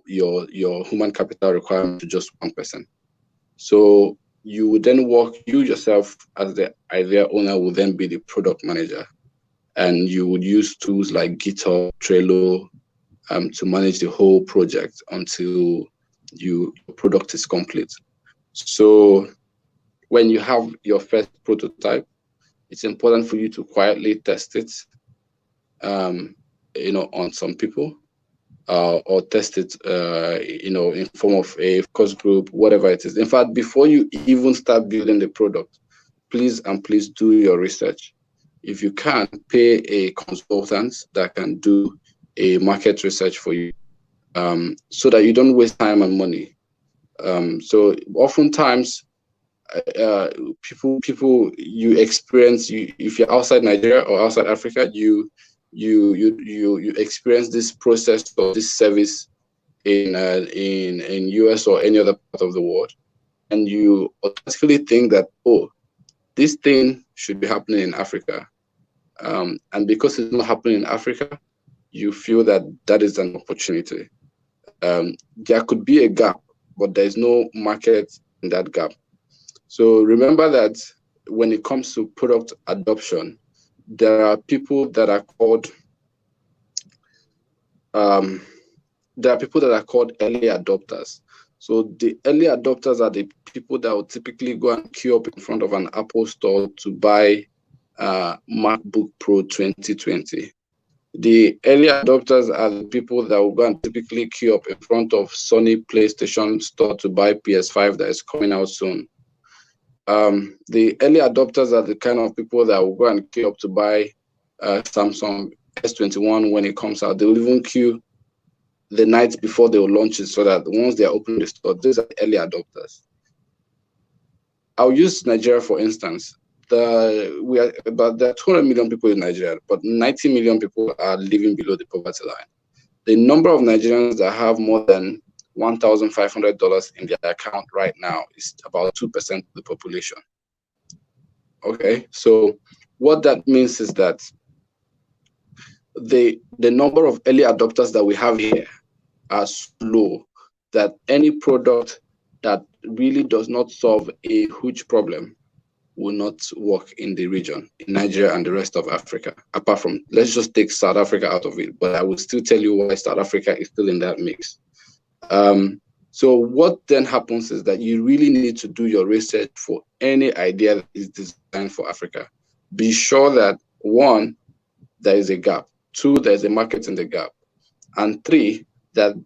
your human capital requirement to just one person. So you would then work, you yourself as the idea owner will then be the product manager, and you would use tools like GitHub, Trello, to manage the whole project until your product is complete. So when you have your first prototype, it's important for you to quietly test it, on some people, or test it, in form of a focus group, whatever it is. In fact, before you even start building the product, please do your research. If you can, pay a consultant that can do a market research for you, so that you don't waste time and money. So oftentimes, people you experience, if you're outside Nigeria or outside Africa, you experience this process or this service in US or any other part of the world, and you automatically think that, oh, this thing should be happening in Africa, and because it's not happening in Africa, you feel that that is an opportunity. There could be a gap, but there is no market in that gap. So remember that when it comes to product adoption, there are people that are called early adopters. So the early adopters are the people that will typically go and queue up in front of an Apple store to buy MacBook Pro 2020. The early adopters are the people that will go and typically queue up in front of Sony PlayStation store to buy PS5 that is coming out soon. The early adopters are the kind of people that will go and queue up to buy Samsung S21 when it comes out. They will even queue the night before they will launch it, so that once they are opening the store, these are the early adopters. I'll use Nigeria for instance. There are 200 million people in Nigeria, but 90 million people are living below the poverty line. The number of Nigerians that have more than $1,500 in their account right now is about 2% of the population. Okay, so what that means is that the number of early adopters that we have here are so low that any product that really does not solve a huge problem will not work in the region, in Nigeria and the rest of Africa. Apart from, let's just take South Africa out of it, but I will still tell you why South Africa is still in that mix. So what then happens is that you really need to do your research for any idea that is designed for Africa. Be sure that, one, there is a gap. Two, there's a market in the gap. And three, that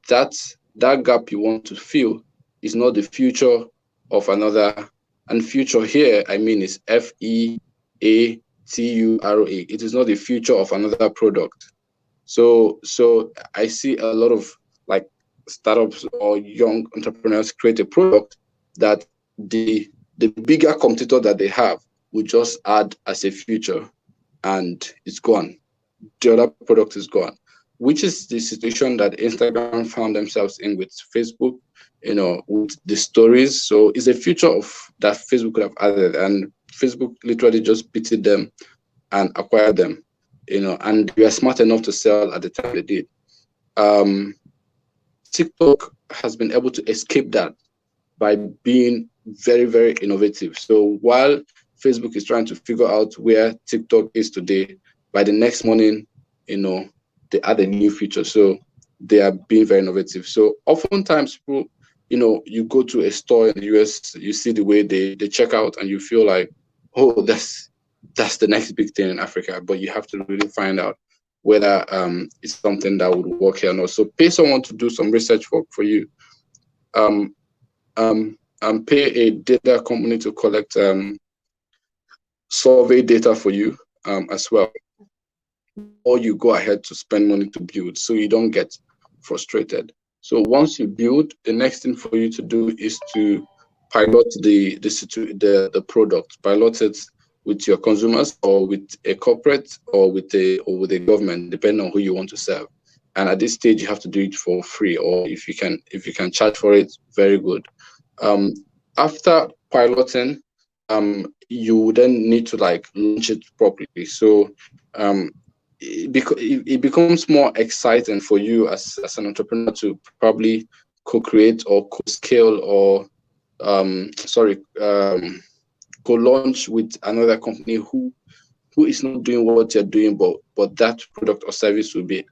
gap you want to fill is not the future of another. And future here, I mean, is FEATURE. It is not the future of another product. So I see a lot of like startups or young entrepreneurs create a product that the bigger competitor that they have will just add as a future, and it's gone. The other product is gone, which is the situation that Instagram found themselves in with Facebook, with the stories. So it's a future of that Facebook could have added, and Facebook literally just pitied them and acquired them, and they were smart enough to sell at the time they did. TikTok has been able to escape that by being very, very innovative. So while Facebook is trying to figure out where TikTok is today, by the next morning, they add a new feature. So they are being very innovative. So oftentimes people, you go to a store in the US, you see the way they check out, and you feel like, oh, that's the next big thing in Africa. But you have to really find out whether it's something that would work here or not. So pay someone to do some research for you. Pay a data company to collect survey data for you as well. Or you go ahead to spend money to build, so you don't get frustrated. So once you build, the next thing for you to do is to pilot the product, pilot it with your consumers or with a corporate or with a government, depending on who you want to serve. And at this stage, you have to do it for free, or if you can charge for it, very good. After piloting, you then need to like launch it properly. So it becomes more exciting for you as an entrepreneur to probably co-create or co-scale or co-launch with another company who is not doing what you're doing, but that product or service will be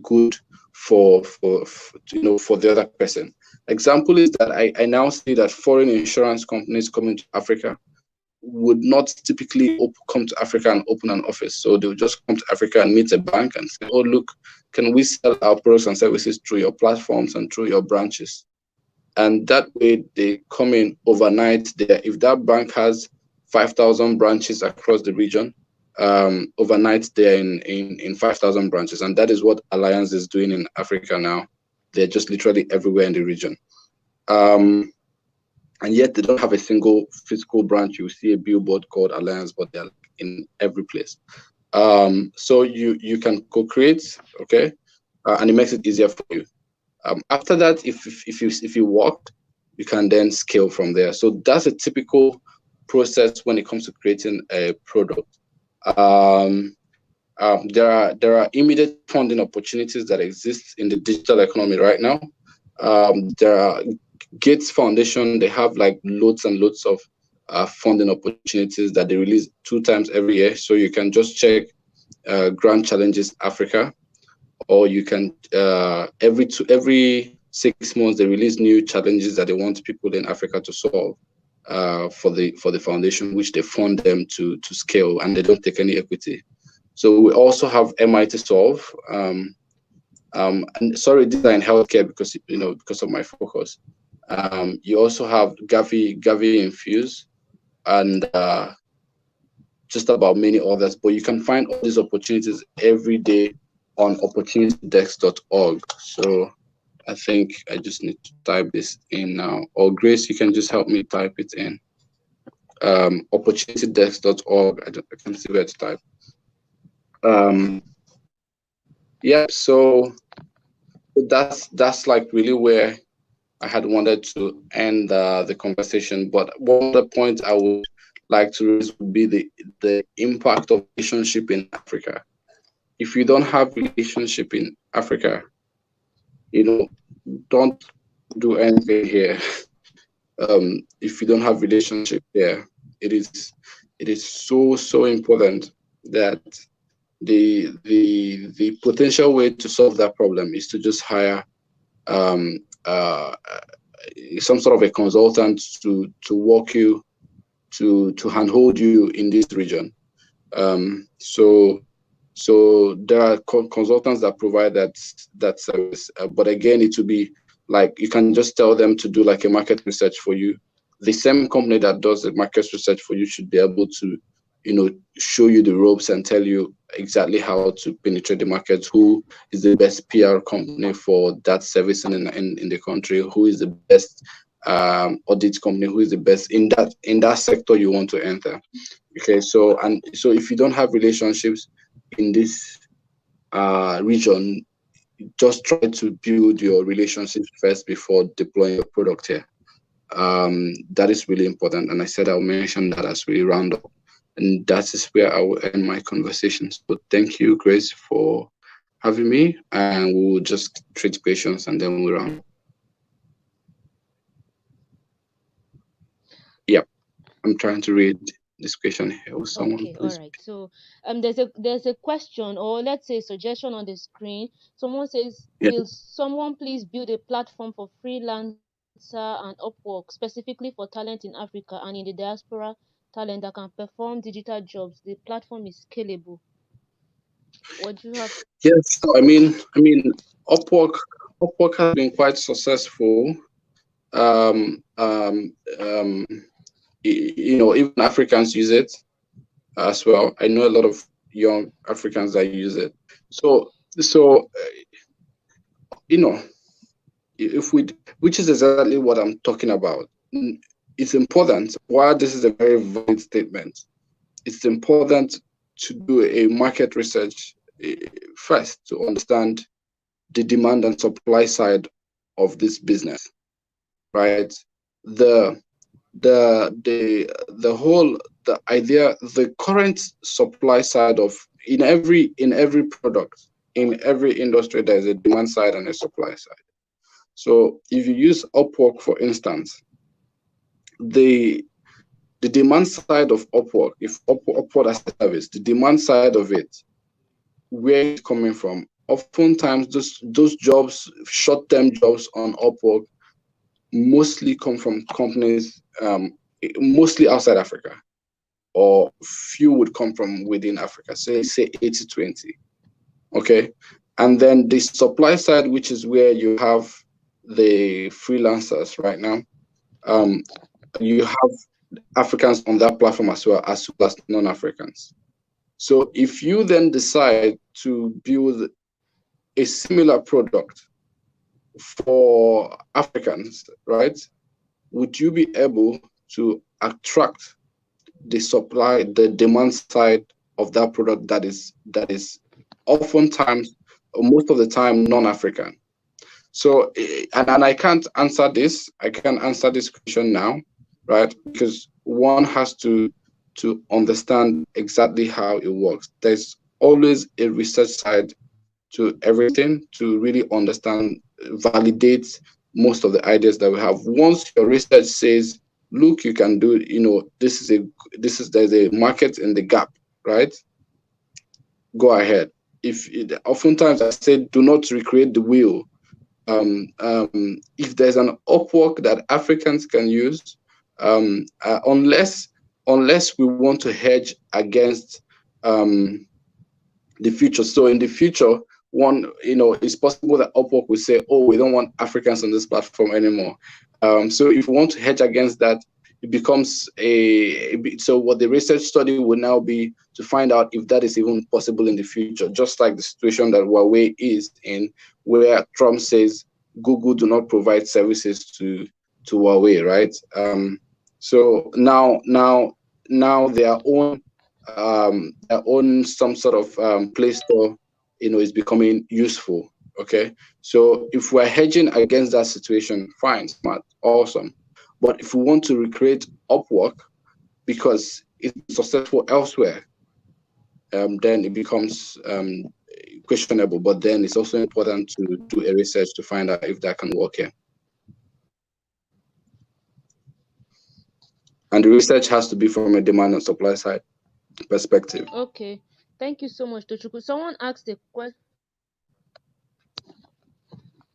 good for for the other person. Example is that I now see that foreign insurance companies coming to Africa would not typically come to Africa and open an office. So they'll just come to Africa and meet a bank and say, oh, look, can we sell our products and services through your platforms and through your branches? And that way they come in overnight there. If that bank has 5,000 branches across the region, overnight they're in 5,000 branches. And that is what Alliance is doing in Africa now. They're just literally everywhere in the region. And yet they don't have a single physical branch. You see a billboard called Alliance, but they're in every place. So you can co-create, okay, and it makes it easier for you. After that, if you work, you can then scale from there. So that's a typical process when it comes to creating a product. There are immediate funding opportunities that exist in the digital economy right now. There are Gates Foundation, they have like loads and loads of funding opportunities that they release 2 times every year. So you can just check Grand Challenges Africa, or you can every 6 months they release new challenges that they want people in Africa to solve for the foundation, which they fund them to scale, and they don't take any equity. So we also have MIT Solve. And sorry, these are in healthcare because of my focus. You also have Gavi Infuse, and just about many others. But you can find all these opportunities every day on opportunitydesk.org. So I think I just need to type this in now. Or Grace, you can just help me type it in. Opportunitydesk.org. I can't see where to type. Yeah, so that's like really where I had wanted to end the conversation. But one other point I would like to raise would be the impact of relationship in Africa. If you don't have relationship in Africa, don't do anything here. If you don't have relationship there, it is so important that the potential way to solve that problem is to just hire some sort of a consultant to walk you, to handhold you in this region. So there are consultants that provide that service, but again, it will be like you can just tell them to do like a market research for you. The same company that does the market research for you should be able to, show you the ropes and tell you exactly how to penetrate the market, who is the best PR company for that service in the country, who is the best audit company, who is the best in that sector you want to enter. Okay, so if you don't have relationships in this region, just try to build your relationships first before deploying your product here. That is really important, and I said I'll mention that as we round up. And that is where I will end my conversation. So thank you, Grace, for having me. And we'll just treat questions and then we'll round. Yep. I'm trying to read this question here. Will someone Okay, please? all right. So there's a question, or let's say suggestion on the screen. Someone says, Yeah. will someone please build a platform for freelancer and Upwork specifically for talent in Africa and in the diaspora talent that can perform digital jobs? The platform is scalable. What do you have? Yes. So, I mean, Upwork has been quite successful. Even Africans use it as well. I know a lot of young Africans that use it. So which is exactly what I'm talking about. it's important, while this is a very valid statement, it's important to do a market research first to understand the demand and supply side of this business, right? The the whole the idea, the current supply side of in every product, in every industry, there's a demand side and a supply side. So if you use Upwork, for instance, the the demand side of Upwork, if Upwork as a service, the demand side of it, where it's coming from, oftentimes those jobs, short-term jobs on Upwork, mostly come from companies, mostly outside Africa, or few would come from within Africa. Say 80-20. Okay. And then the supply side, which is where you have the freelancers right now, um, you have Africans on that platform as well as non-Africans. So if you then decide to build a similar product for Africans, right, would you be able to attract the demand side of that product that is oftentimes, or most of the time, non-African? So, and I can't answer this. I can't answer this question now, right? Because one has to understand exactly how it works. There's always a research side to everything to really understand, validate most of the ideas that we have. Once your research says, look, you can do, there's a market in the gap, right? Go ahead. Oftentimes I say, do not recreate the wheel. If there's an Upwork that Africans can use, unless we want to hedge against the future. So in the future, it's possible that Upwork will say, oh, we don't want Africans on this platform anymore. So if we want to hedge against that, it becomes so what the research study will now be to find out if that is even possible in the future, just like the situation that Huawei is in, where Trump says Google do not provide services to Huawei, right? So now their own some sort of Play Store, is becoming useful. Okay, so if we're hedging against that situation, fine, smart, awesome. But if we want to recreate Upwork because it's successful elsewhere, then it becomes questionable. But then it's also important to do a research to find out if that can work here. And the research has to be from a demand and supply side perspective. Okay, thank you so much, Tochukwu. Someone asked a question.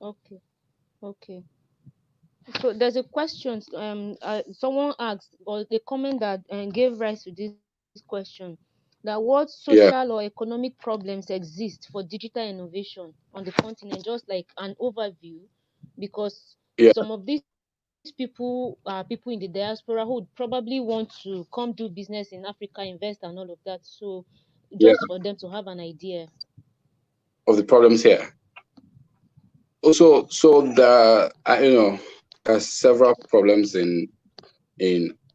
Okay, okay. So there's a question. Someone asked, or the comment that gave rise to this question, that what social Yeah, or economic problems exist for digital innovation on the continent, just like an overview, because yeah, some of these people are people in the diaspora who would probably want to come do business in Africa, invest and all of that. So just for yeah. them to have an idea. Of the problems here. Also, so there's several problems in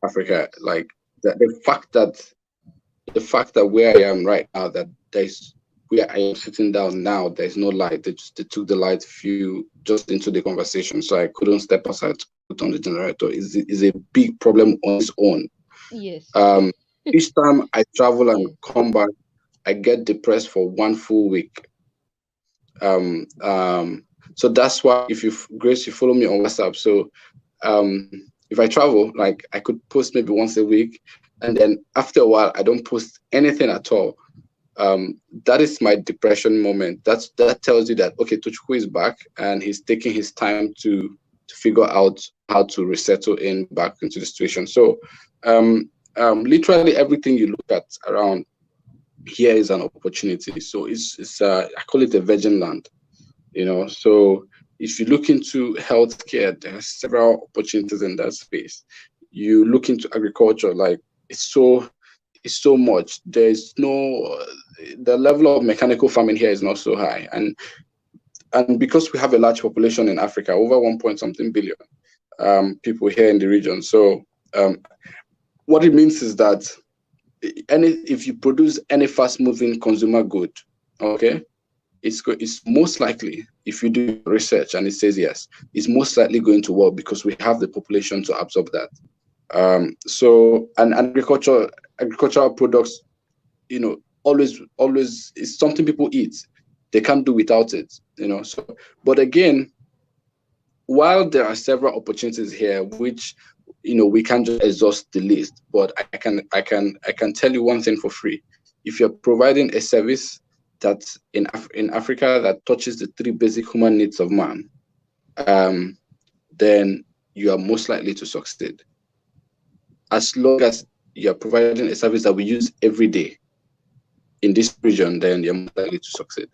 Africa. Like the fact that where I am right now, that there's where I am sitting down now, there's no light. They took the light few just into the conversation, so I couldn't step aside to put on the generator. Is a big problem on its own. Yes. Um, each time I travel and Yes. come back, I get depressed for one full week. Um, um, so that's why, if Grace, you follow me on WhatsApp. So if I travel, like, I could post maybe once a week, and then after a while I don't post anything at all. That is my depression moment. That tells you that, okay, Tochukwu is back and he's taking his time to figure out how to resettle in back into the situation. So literally everything you look at around here is an opportunity. So it's I call it a virgin land. So if you look into healthcare, there are several opportunities in that space. You look into agriculture, like, it's so much. There's no the level of mechanical farming here is not so high, and because we have a large population in Africa, over 1 point something billion people here in the region. So What it means is that if you produce any fast-moving consumer good, okay, it's most likely, if you do research and it says yes, it's most likely going to work because we have the population to absorb that. So, and agricultural products, always is something people eat. They can't do without it, So, but again, while there are several opportunities here, which we can't just exhaust the list, but I can tell you one thing for free. If you're providing a service that's in Africa that touches the three basic human needs of man, then you are most likely to succeed. As long as you're providing a service that we use every day in this region, then you're most likely to succeed.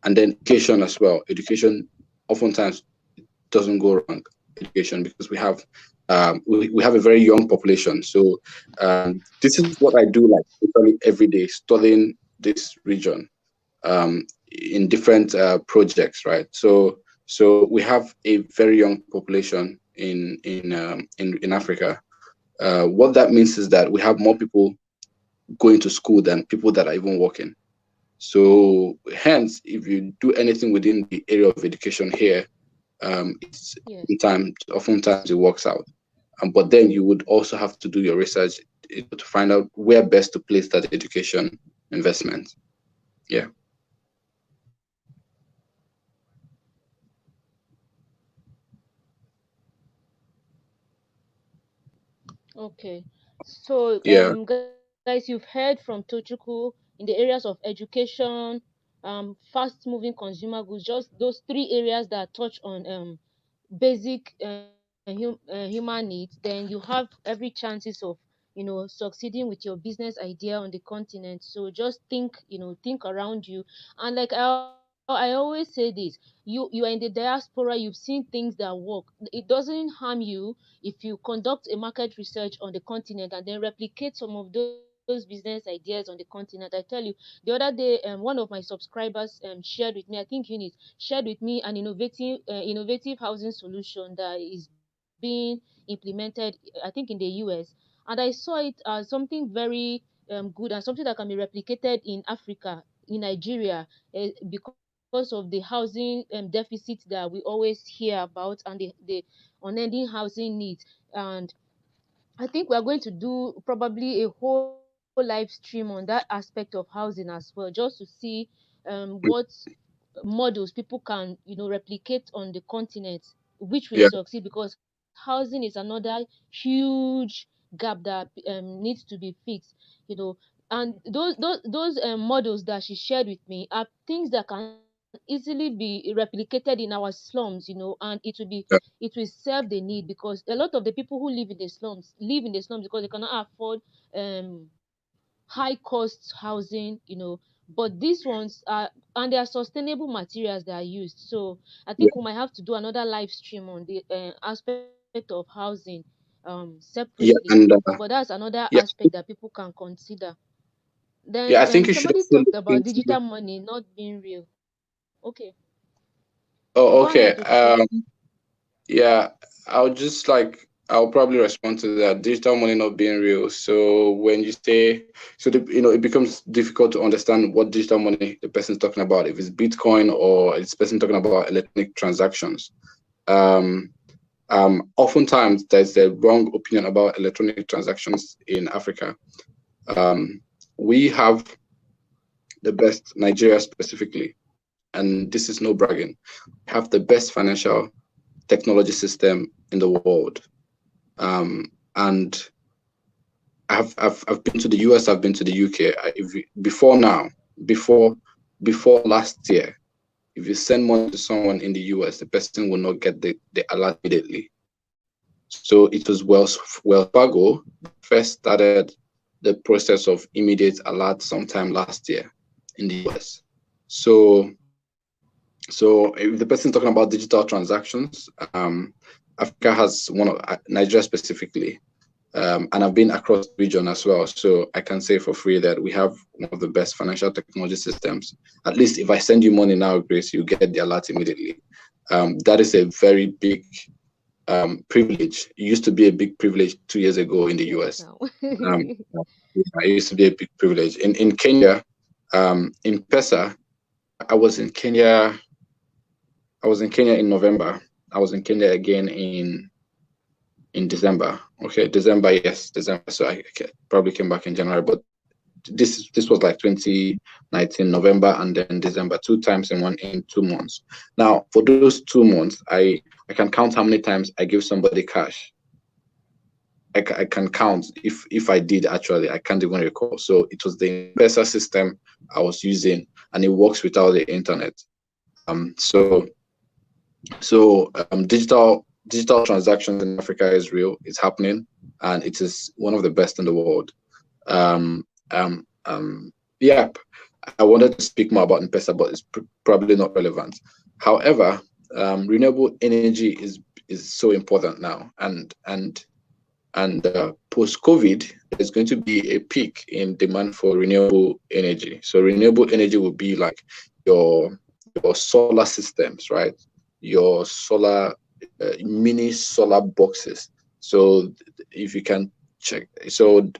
And then education as well. Education oftentimes doesn't go wrong. Education, because we have we have a very young population. So this is what I do, like literally every day, studying this region in different projects, right? So we have a very young population in Africa. What that means is that we have more people going to school than people that are even working. So hence, if you do anything within the area of education here, it's Yes. oftentimes it works out. But then you would also have to do your research to find out where best to place that education investment. Yeah. Okay. So, Yeah. guys, you've heard from Tochukwu in the areas of education, fast-moving consumer goods, just those three areas that touch on basic human needs. Then you have every chances of succeeding with your business idea on the continent. So just think around you. And like I always say this, you are in the diaspora, you've seen things that work. It doesn't harm you if you conduct a market research on the continent and then replicate some of those business ideas on the continent. I tell you, the other day, one of my subscribers shared with me, I think Eunice shared with me an innovative housing solution that is being implemented, I think in the US, and I saw it as something very good and something that can be replicated in Africa, in Nigeria, because of the housing deficit that we always hear about, and the unending housing needs. And I think we are going to do probably a whole live stream on that aspect of housing as well, just to see what models people can replicate on the continent, which will Yeah. succeed, because housing is another huge gap that needs to be fixed, you know and those models that she shared with me are things that can easily be replicated in our slums, and Yeah. it will serve the need, because a lot of the people who live in the slums because they cannot afford high cost housing, but these ones are, and they are sustainable materials that are used. So I think Yeah. we might have to do another live stream on the aspect of housing separately, Yeah. And but that's another yeah, aspect that people can consider. Then yeah. I think you should somebody also talked look about digital into. money not being real. Okay, go Oh, ahead, okay. Tochukwu. Yeah, I'll probably respond to that. Digital money not being real. So when you say, it becomes difficult to understand what digital money the person's talking about. If it's Bitcoin or it's person talking about electronic transactions. Um, Oftentimes there's a wrong opinion about electronic transactions in Africa. Um, we have the best, Nigeria specifically, and this is no bragging, have the best financial technology system in the world. And I've been to the US, I've been to the UK. Before now, before before last year, if you send money to someone in the US, the person will not get the alert immediately. So it was Wells Fargo that first started the process of immediate alert sometime last year in the US. So if the person talking about digital transactions, Africa has one of Nigeria specifically, and I've been across the region as well. So I can say for free that we have one of the best financial technology systems. At least if I send you money now, Grace, you get the alert immediately. That is a very big privilege. It used to be a big privilege 2 years ago in the Yes, US. now. Um, it used to be a big privilege. In Kenya, in Pesa, I was in Kenya. I was in Kenya in November. I was in Kenya again in December. Okay, December, yes, December. So probably came back in January, but this was like 2019 November and then December, 2 times in 2 months. Now for those 2 months, I can count how many times I give somebody cash. I can count if I did actually. I can't even recall. So it was the M-Pesa system I was using, and it works without the internet. So digital transactions in Africa is real. It's happening, and it is one of the best in the world. Um, yeah, I wanted to speak more about M-Pesa, but it's probably not relevant. However, renewable energy is so important now, and post-COVID, there's going to be a peak in demand for renewable energy. So renewable energy will be like your solar systems, right? Your solar mini solar boxes. So if you can check, so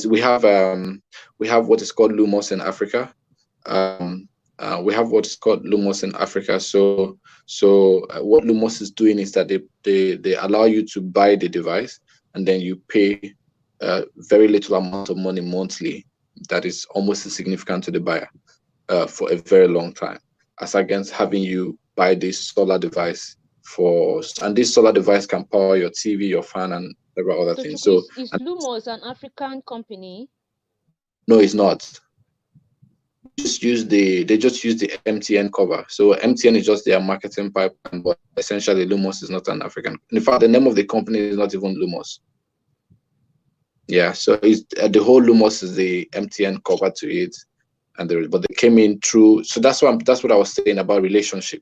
we have what is called Lumos in Africa. We have what is called Lumos in Africa. So what Lumos is doing is that they allow you to buy the device, and then you pay very little amount of money monthly that is almost insignificant to the buyer for a very long time, as against having you buy this solar device and this solar device can power your TV, your fan, and several other So things. Chuku, So is Lumos an African company? no, it's not. They just use the MTN cover. So MTN is just their marketing pipeline, but essentially Lumos is not an African. In fact, the name of the company is not even Lumos. Yeah, so it's the whole Lumos is the MTN cover to it, but they came in through. So that's what I was saying about relationship.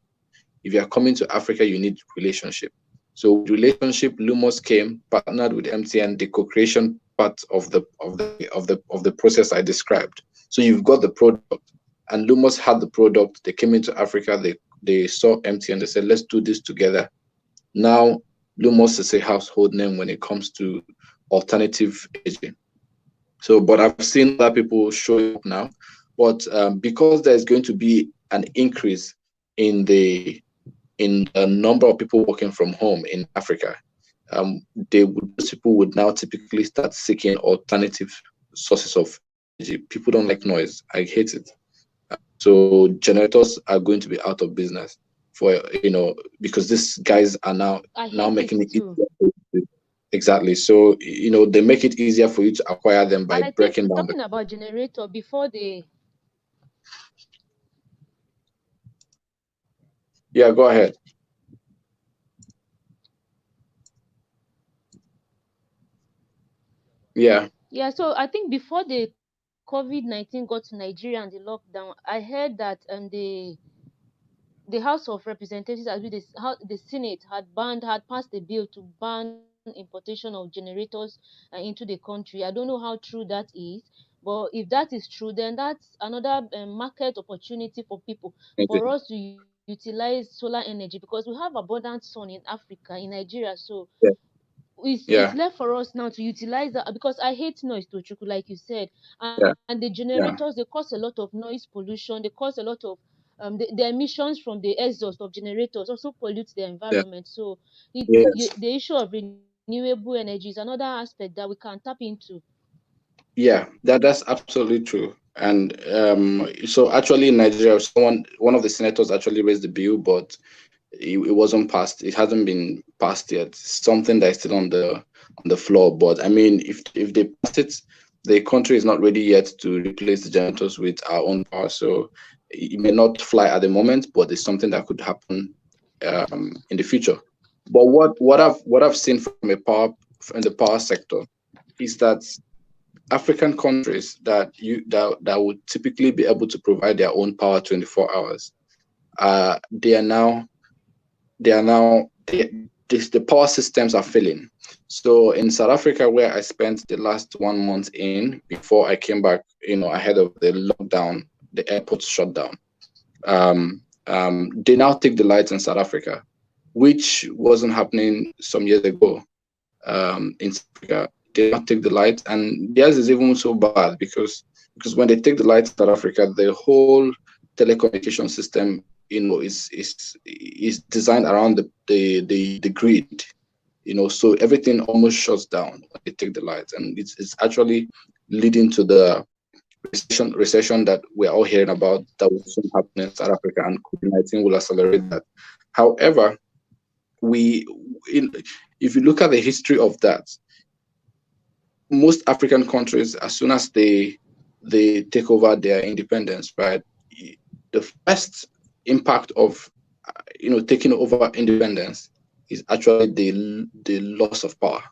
If you are coming to Africa, you need relationship. So with relationship, Lumos came, partnered with MTN, the co-creation part of the process I described. So you've got the product, and Lumos had the product. They came into Africa. They saw MTN. They said, let's do this together. Now Lumos is a household name when it comes to alternative energy. So, but I've seen other people showing up now. But because there's going to be an increase in the number of people working from home in Africa, those people would now typically start seeking alternative sources of energy. People don't like noise. I hate it. So generators are going to be out of business because these guys are now I hate it making it too. easier. Exactly. So they make it easier for you to acquire them by And I think breaking down the. talking about generator before they Yeah, go ahead. Yeah. Yeah, so I think before the COVID-19 got to Nigeria and the lockdown, I heard that the House of Representatives, as well the Senate, had passed a bill to ban importation of generators into the country. I don't know how true that is, but if that is true, then that's another market opportunity for people, for us to utilize solar energy, because we have abundant sun in Africa, in Nigeria. So Yeah. it's Yeah. left for us now to utilize that, because I hate noise, Tochuku, like you said. And Yeah. the generators, Yeah. they cause a lot of noise pollution, they cause a lot of the emissions from the exhaust of generators also pollute the Yeah. environment. So Yes. the issue of renewable energy is another aspect that we can tap into. Yeah. That's absolutely true. And so actually in Nigeria, one of the senators actually raised the bill, but it wasn't passed. It hasn't been passed yet. Something that is still on the floor. But I mean, if they pass it, the country is not ready yet to replace the generators with our own power. So it may not fly at the moment, but it's something that could happen in the future. But what I've seen from in the power sector is that African countries that would typically be able to provide their own power 24 hours, they are now the power systems are failing. So in South Africa, where I spent the last 1 month before I came back, ahead of the lockdown, the airports shut down. They now take the lights in South Africa. which wasn't happening some years ago in South Africa. They not take the light, and theirs is even so bad because when they take the light in South Africa, the whole telecommunication system, is designed around the grid, so everything almost shuts down when they take the light, and it's actually leading to the recession that we're all hearing about that will soon happen in South Africa, and COVID-19 will accelerate that. However, we in if you look at the history of that, most African countries, as soon as they take over their independence, right, the first impact of taking over independence is actually the loss of power.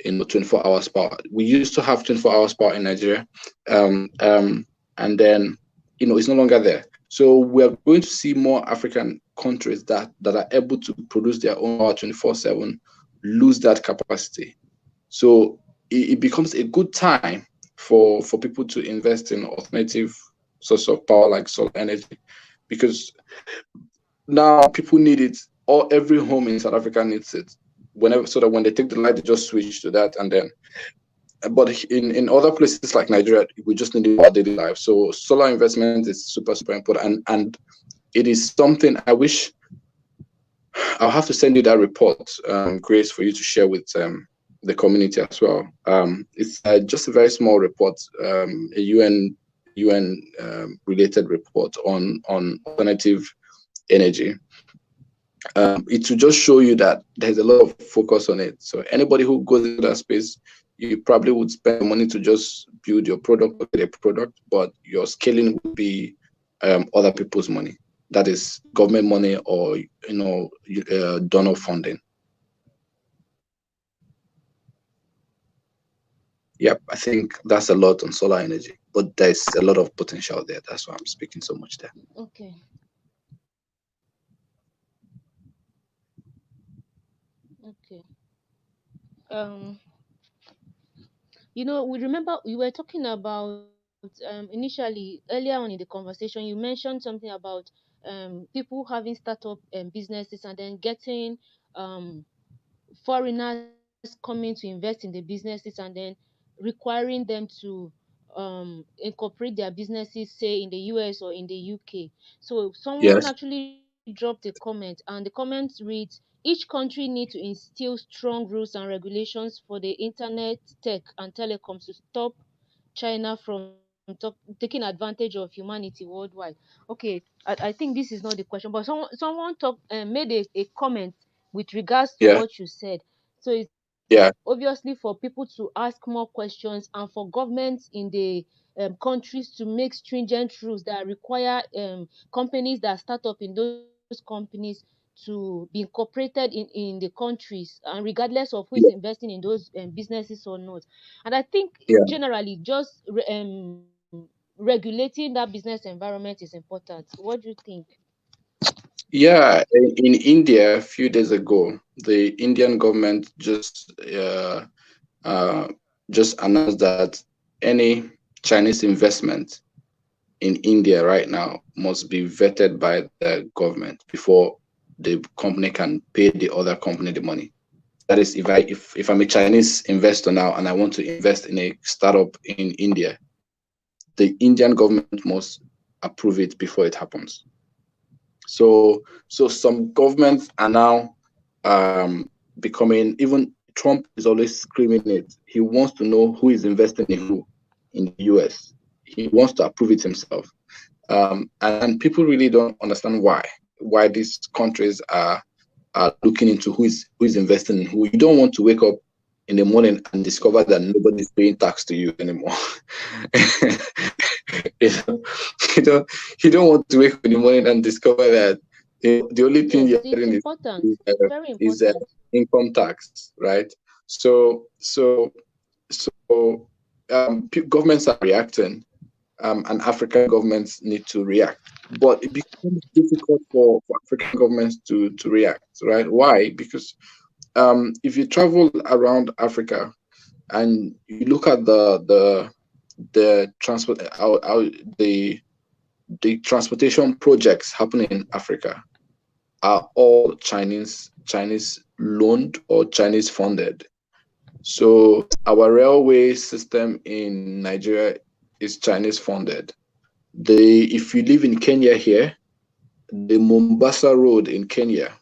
24 hours power. We used to have 24 hours power in Nigeria, and then it's no longer there. So we are going to see more African countries that are able to produce their own power 24/7 lose that capacity. So it becomes a good time for people to invest in alternative source of power like solar energy, because now people need it. Or every home in South Africa needs it. So that when they take the light, they just switch to that, and then. But in other places like Nigeria, we just need it for our daily life. So solar investment is super important, and it is something I wish I'll have to send you that report, Grace, for you to share with the community as well. It's just a very small report, a UN related report on alternative energy. It will just show you that there's a lot of focus on it. So anybody who goes into that space, you probably would spend money to just build your product or get a product, but your scaling would be other people's money. That is government money or donor funding. Yep, I think that's a lot on solar energy, but there's a lot of potential there. That's why I'm speaking so much there. Okay. Okay. Um, we remember we were talking about initially earlier on in the conversation. You mentioned something about people having startup businesses and then getting um foreigners coming to invest in the businesses and then requiring them to incorporate their businesses, say in the US or in the UK. So someone Yes. actually dropped a comment, and the comment reads, each country needs to instill strong rules and regulations for the internet, tech, and telecoms to stop China from taking advantage of humanity worldwide. Okay, I think this is not the question, but someone made a comment with regards to Yeah. what you said. So it's Yeah. obviously for people to ask more questions and for governments in the countries to make stringent rules that require companies that start up in those companies to be incorporated in the countries, and regardless of who is Yeah. investing in those businesses or not. And I think Yeah. generally just regulating that business environment is important. What do you think? Yeah, in India, a few days ago, the Indian government uh, just announced that any Chinese investment in India right now must be vetted by the government before the company can pay the other company the money. That is, if I'm a Chinese investor now and I want to invest in a startup in India, the Indian government must approve it before it happens. So some governments are now becoming, even Trump is always screaming it. He wants to know who is investing in who in the US. He wants to approve it himself. And people really don't understand why these countries are looking into who is investing in who. You don't want to wake up in the morning and discover that nobody's paying tax to you anymore. you know, you don't you don't want to wake up in the morning and discover that the only thing Yes, you're it's getting is important. is, It's uh, very is important. income tax, right? So governments are reacting, and African governments need to react. But it becomes difficult for African governments to react, right? Why? Because if you travel around Africa and you look at the transport the transportation projects happening in Africa, are all Chinese loaned or Chinese funded. So our railway system in Nigeria is Chinese funded. If you live in Kenya here, the Mombasa Road in Kenya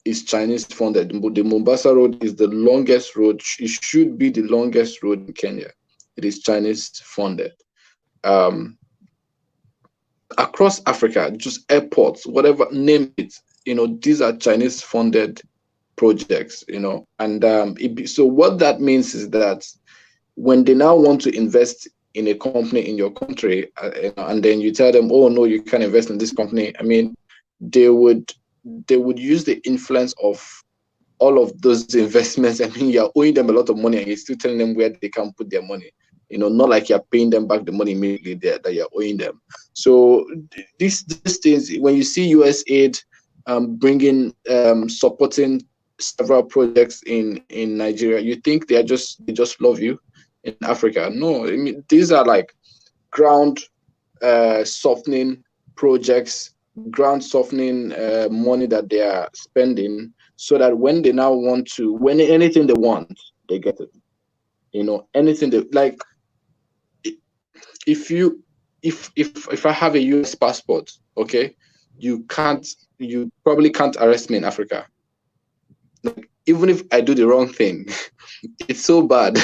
is Chinese funded. The Mombasa Road is the longest road. It should be the longest road in Kenya. It is Chinese funded. Um, Across Africa, just airports, whatever, name it, these are Chinese funded projects, and so what that means is that when they now want to invest in a company in your country, and then you tell them, oh no, you can't invest in this company. I mean, they would use the influence of all of those investments. I mean, you're owing them a lot of money and you're still telling them where they can put their money. Not like you're paying them back the money immediately there that you're owing them. So these things, when you see US aid bringing supporting several projects in Nigeria, you think they just love you in Africa. No, I mean, these are like ground softening projects, ground softening money that they are spending, so that when they now want to, when anything they want, they get it. Anything they like. If you, if I have a US passport, okay, you probably can't arrest me in Africa. Like, even if I do the wrong thing, it's so bad.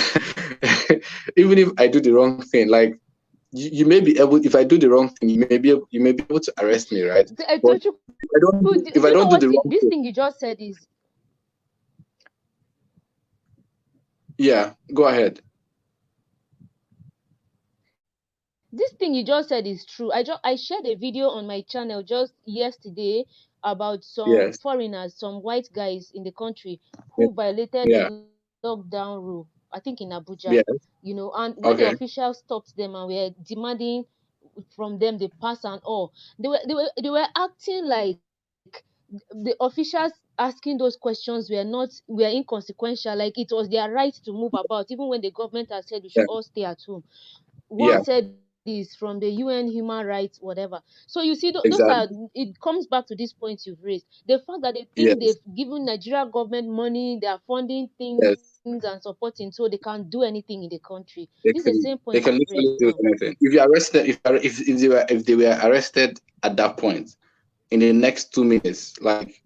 Even if I do the wrong thing, like you may be able, if I do the wrong thing, you may be able to arrest me, right? But Do if I you know don't do what the wrong this thing, thing you just said is? yeah, go ahead. This thing you just said is true. I shared a video on my channel just yesterday about some Yes. foreigners, some white guys in the country Yeah. who violated Yeah. the lockdown rule, I think in Abuja, Yeah. and when the Okay. officials stopped them and were demanding from them the pass and all, they were acting like the officials asking those questions were inconsequential, like it was their right to move about even when the government has said we should Yeah. all stay at home. One Yeah. said is from the UN human rights, whatever. So you see, those are, Exactly. it comes back to this point you've raised. The fact that they think they've Yes. given Nigeria government money, they are funding things Yes. and supporting, so they can't do anything in the country. This is the same point you've They raised can now. literally do anything. If you arrest them, if they were arrested at that point, in the next 2 minutes, like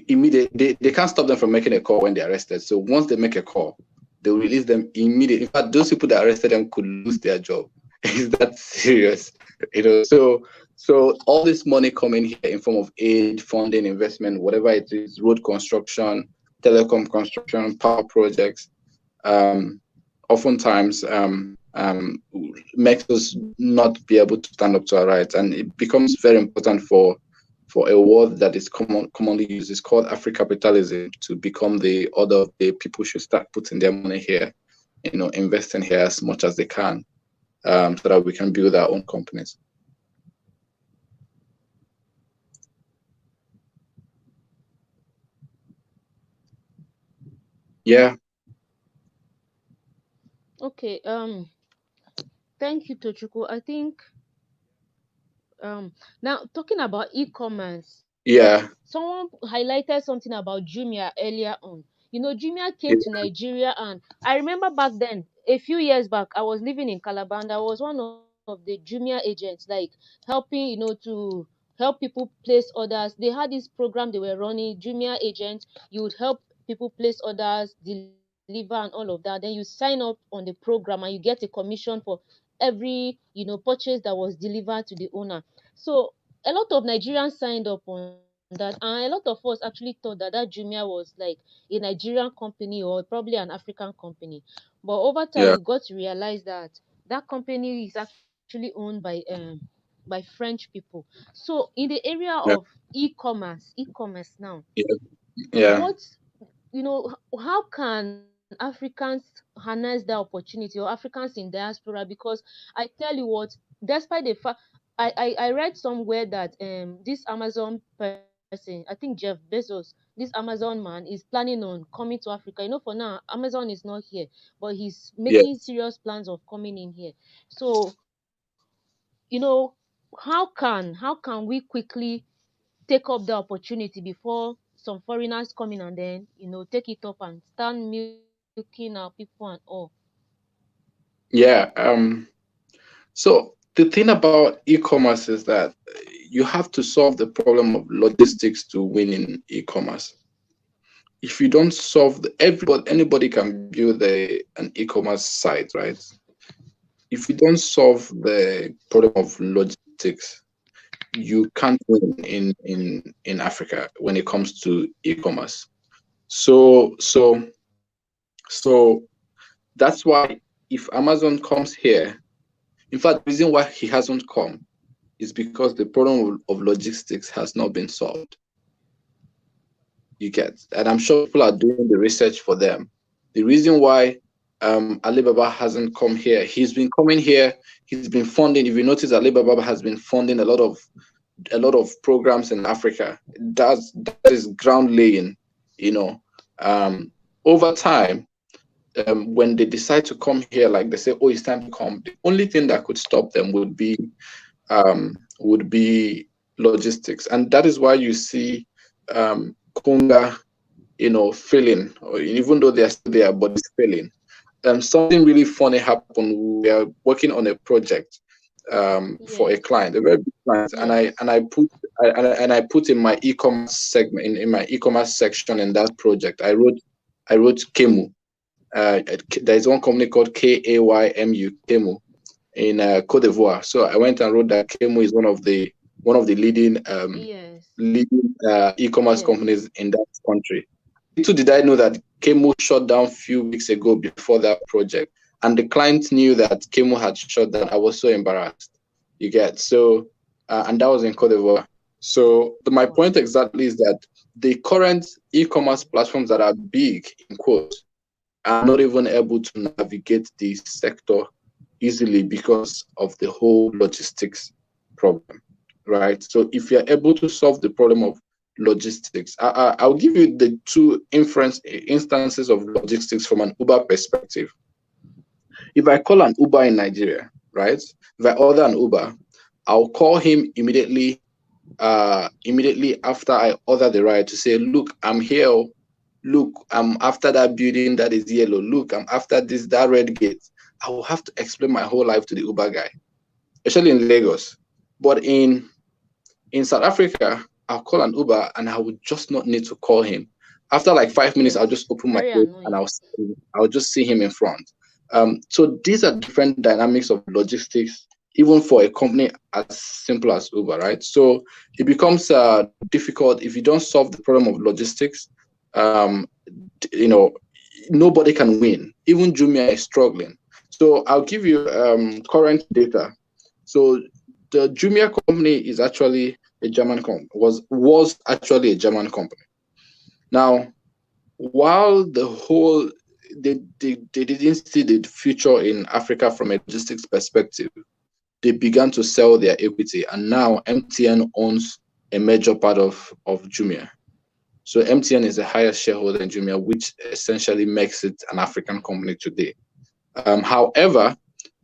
immediately, they can't stop them from making a call when they're arrested. So once they make a call, they'll release them immediately. In fact, those people that arrested them could lose their job. Is that serious? So all this money coming here in form of aid, funding, investment, whatever it is, road construction, telecom construction, power projects, um, oftentimes makes us not be able to stand up to our rights, and it becomes very important for a word that is commonly used. It's called Afro-capitalism to become the order of the people should start putting their money here, investing here as much as they can, so that we can build our own companies. Yeah, Okay, thank you, Tochuku. I think now talking about e-commerce, yeah, someone highlighted something about Jumia earlier on. Jumia came to yeah, Nigeria, and I remember back then, a few years back, I was living in Calabar, and I was one of the Jumia agents, like helping, to help people place orders. They had this program they were running, Jumia agents. You would help people place orders, deliver, and all of that. Then you sign up on the program, and you get a commission for every, purchase that was delivered to the owner. So a lot of Nigerians signed up on that, and a lot of us actually thought that Jumia was like a Nigerian company or probably an African company. But over time, we yeah, got to realize that that company is actually owned by French people. So in the area of yeah, e-commerce now, yeah, what yeah, how can Africans harness that opportunity, or Africans in diaspora? Because I tell you what, despite the fact, I read somewhere that this Amazon person, I think Jeff Bezos, this Amazon man, is planning on coming to Africa. For now, Amazon is not here, but he's making yeah, serious plans of coming in here. So, how can we quickly take take up the opportunity before some foreigners come in and then, take it up and start milking our people and all. Yeah. So the thing about e-commerce is that you have to solve the problem of logistics to win in e-commerce. If you don't solve anybody can build an e-commerce site, right? If you don't solve the problem of logistics, you can't win in Africa when it comes to e-commerce. So that's why if Amazon comes here, in fact, the reason why he hasn't come is because the problem of logistics has not been solved. You get, and I'm sure people are doing the research for them. The reason why Alibaba hasn't come here, he's been coming here, he's been funding. If you notice, Alibaba has been funding a lot of programs in Africa. That is ground laying, you know. Over time, when they decide to come here, like they say, oh, it's time to come. The only thing that could stop them would be logistics, and that is why you see Kunga, failing, or even though they are still there, but it's failing. Something really funny happened. We are working on a project for a Yes. client, a very big client, and Yes. I put in my e-commerce segment in my e-commerce section in that project. I wrote Kemu. There is one company called KAYMU, Kemu, in Cote d'Ivoire. So I went and wrote that Kemu is one of the Yes. leading e-commerce Yes. companies in that country. Little did I know that Kemu shut down a few weeks ago before that project, and the client knew that Kemu had shut down. I was so embarrassed. You get so, and that was in Cote d'Ivoire. So my Wow. point exactly is that the current e-commerce platforms that are big in quotes are not even able to navigate the sector easily because of the whole logistics problem, right? So if you're able to solve the problem of logistics, I'll give you the two instances of logistics from an Uber perspective. If I call an Uber in Nigeria, right? If I order an Uber, I'll call him immediately after I order the ride to say, look, I'm here. Look, I'm after that building that is yellow. Look, I'm after that red gate. I will have to explain my whole life to the Uber guy, especially in Lagos. But in South Africa, I'll call an Uber and I would just not need to call him. After like 5 minutes, I'll Yes. just open my Very gate and annoying. I'll just see him in front. So these are different dynamics of logistics, even for a company as simple as Uber, right? So it becomes difficult if you don't solve the problem of logistics. Um, you know, Nobody can win. Even Jumia is struggling. So I'll give you current data. So the Jumia company is actually a German company, was actually a German company. Now, while they didn't see the future in Africa from a logistics perspective, they began to sell their equity, and now MTN owns a major part of Jumia. So MTN is the highest shareholder in Jumia, which essentially makes it an African company today. However,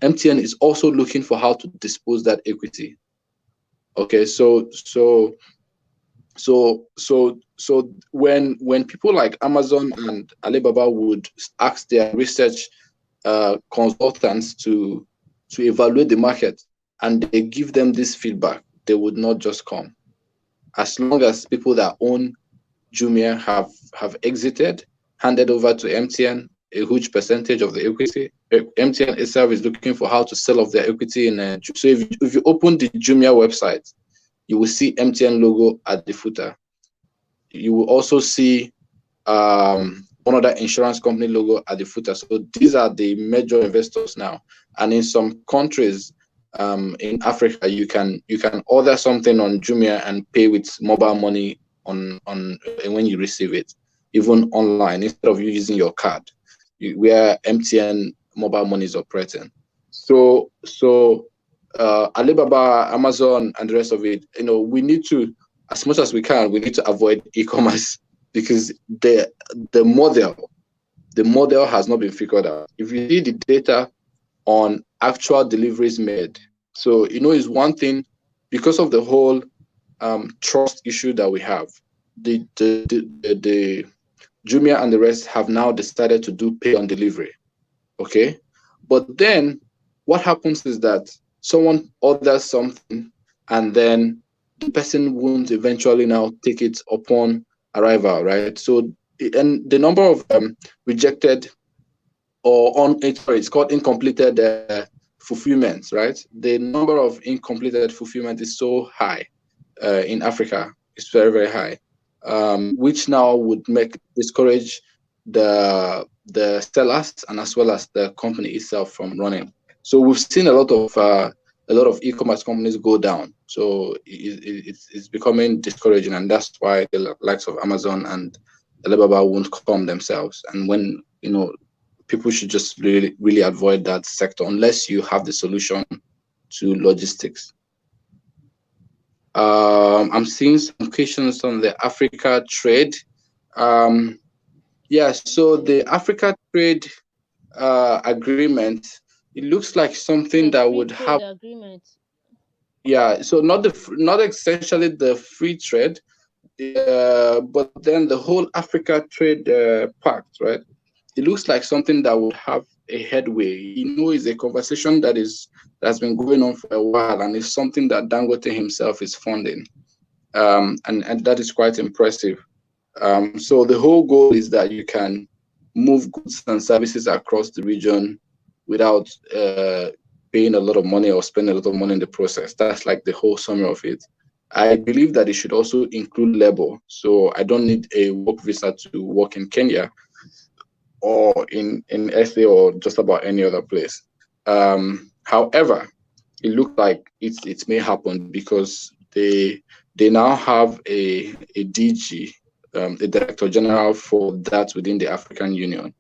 MTN is also looking for how to dispose that equity. Okay, so when people like Amazon and Alibaba would ask their research consultants to evaluate the market, and they give them this feedback, they would not just come. As long as people that own Jumia have exited, handed over to MTN a huge percentage of the equity. MTN itself is looking for how to sell off their equity in. So if you open the Jumia website, you will see MTN logo at the footer. You will also see one other insurance company logo at the footer. So these are the major investors now. And in some countries in Africa, you can order something on Jumia and pay with mobile money on when you receive it, even online, instead of you using your card, where MTN mobile money is operating. So Alibaba, Amazon, and the rest of it, we need to, as much as we can, we need to avoid e-commerce because the model has not been figured out. If you see the data on actual deliveries made, so it's one thing because of the whole trust issue that we have. The Jumia and the rest have now decided to do pay on delivery. Okay, but then what happens is that someone orders something and then the person won't eventually now take it upon arrival, right? So and the number of rejected or on sorry, it's called incompleted fulfillments, right? The number of incompleted fulfillment is so high in Africa. It's very, very high, which now would make discourage the sellers and as well as the company itself from running. So we've seen a lot of e-commerce companies go down. So it's becoming discouraging, and that's why the likes of Amazon and Alibaba won't come themselves. And when people should just really avoid that sector unless you have the solution to logistics. I'm seeing some questions on the Africa trade. Yeah, so the Africa trade agreement, it looks like something The that free would trade have, agreement. yeah, so not essentially the free trade, but then the whole Africa trade pact, right? It looks like something that would have a headway. It's a conversation that's been going on for a while, and it's something that Dangote himself is funding, and that is quite impressive. So the whole goal is that you can move goods and services across the region without paying a lot of money or spending a lot of money in the process. That's like the whole summary of it. I believe that it should also include labor. So I don't need a work visa to work in Kenya or in SA or just about any other place. However, it looks like it may happen because they now have a DG, the Director General for that within the African Union,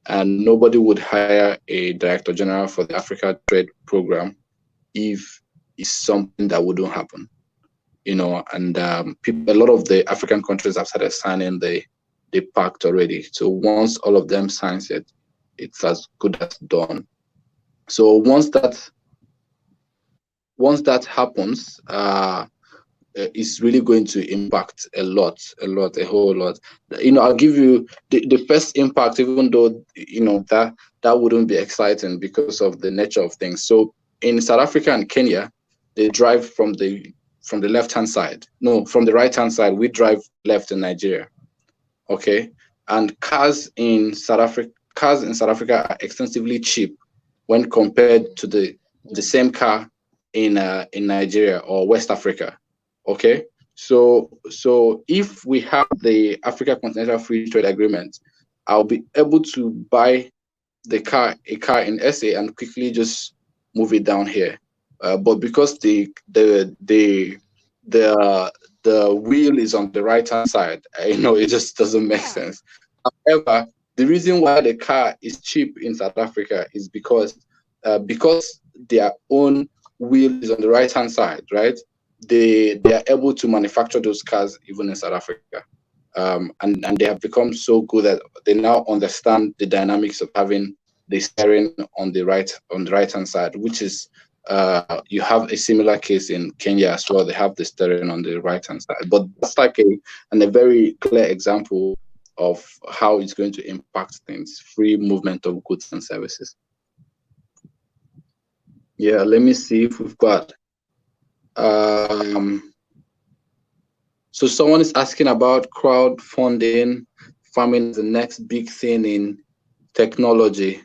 and nobody would hire a Director General for the Africa Trade Program if it's something that wouldn't happen. And a lot of the African countries have started signing the pact already. So once all of them signs it, it's as good as done. So once that happens, it's really going to impact a whole lot. I'll give you the first impact, even though that wouldn't be exciting because of the nature of things. So in South Africa and Kenya, they drive from the left hand side. No, from the right hand side. We drive left in Nigeria. Okay, and cars in South Africa are extensively cheap when compared to the same car in Nigeria or West Africa. Okay, so if we have the Africa Continental Free Trade Agreement, I'll be able to buy a car in SA and quickly just move it down here. But because the wheel is on the right hand side, it just doesn't make sense. However, the reason why the car is cheap in South Africa is because their own wheel is on the right hand side, right? They are able to manufacture those cars even in South Africa, and they have become so good that they now understand the dynamics of having the steering on the right hand side, which is you have a similar case in Kenya as well. They have the steering on the right hand side, but that's like a very clear example of how it's going to impact things. Free movement of goods and services. Yeah, let me see if we've got. So someone is asking about crowdfunding, farming is the next big thing in technology.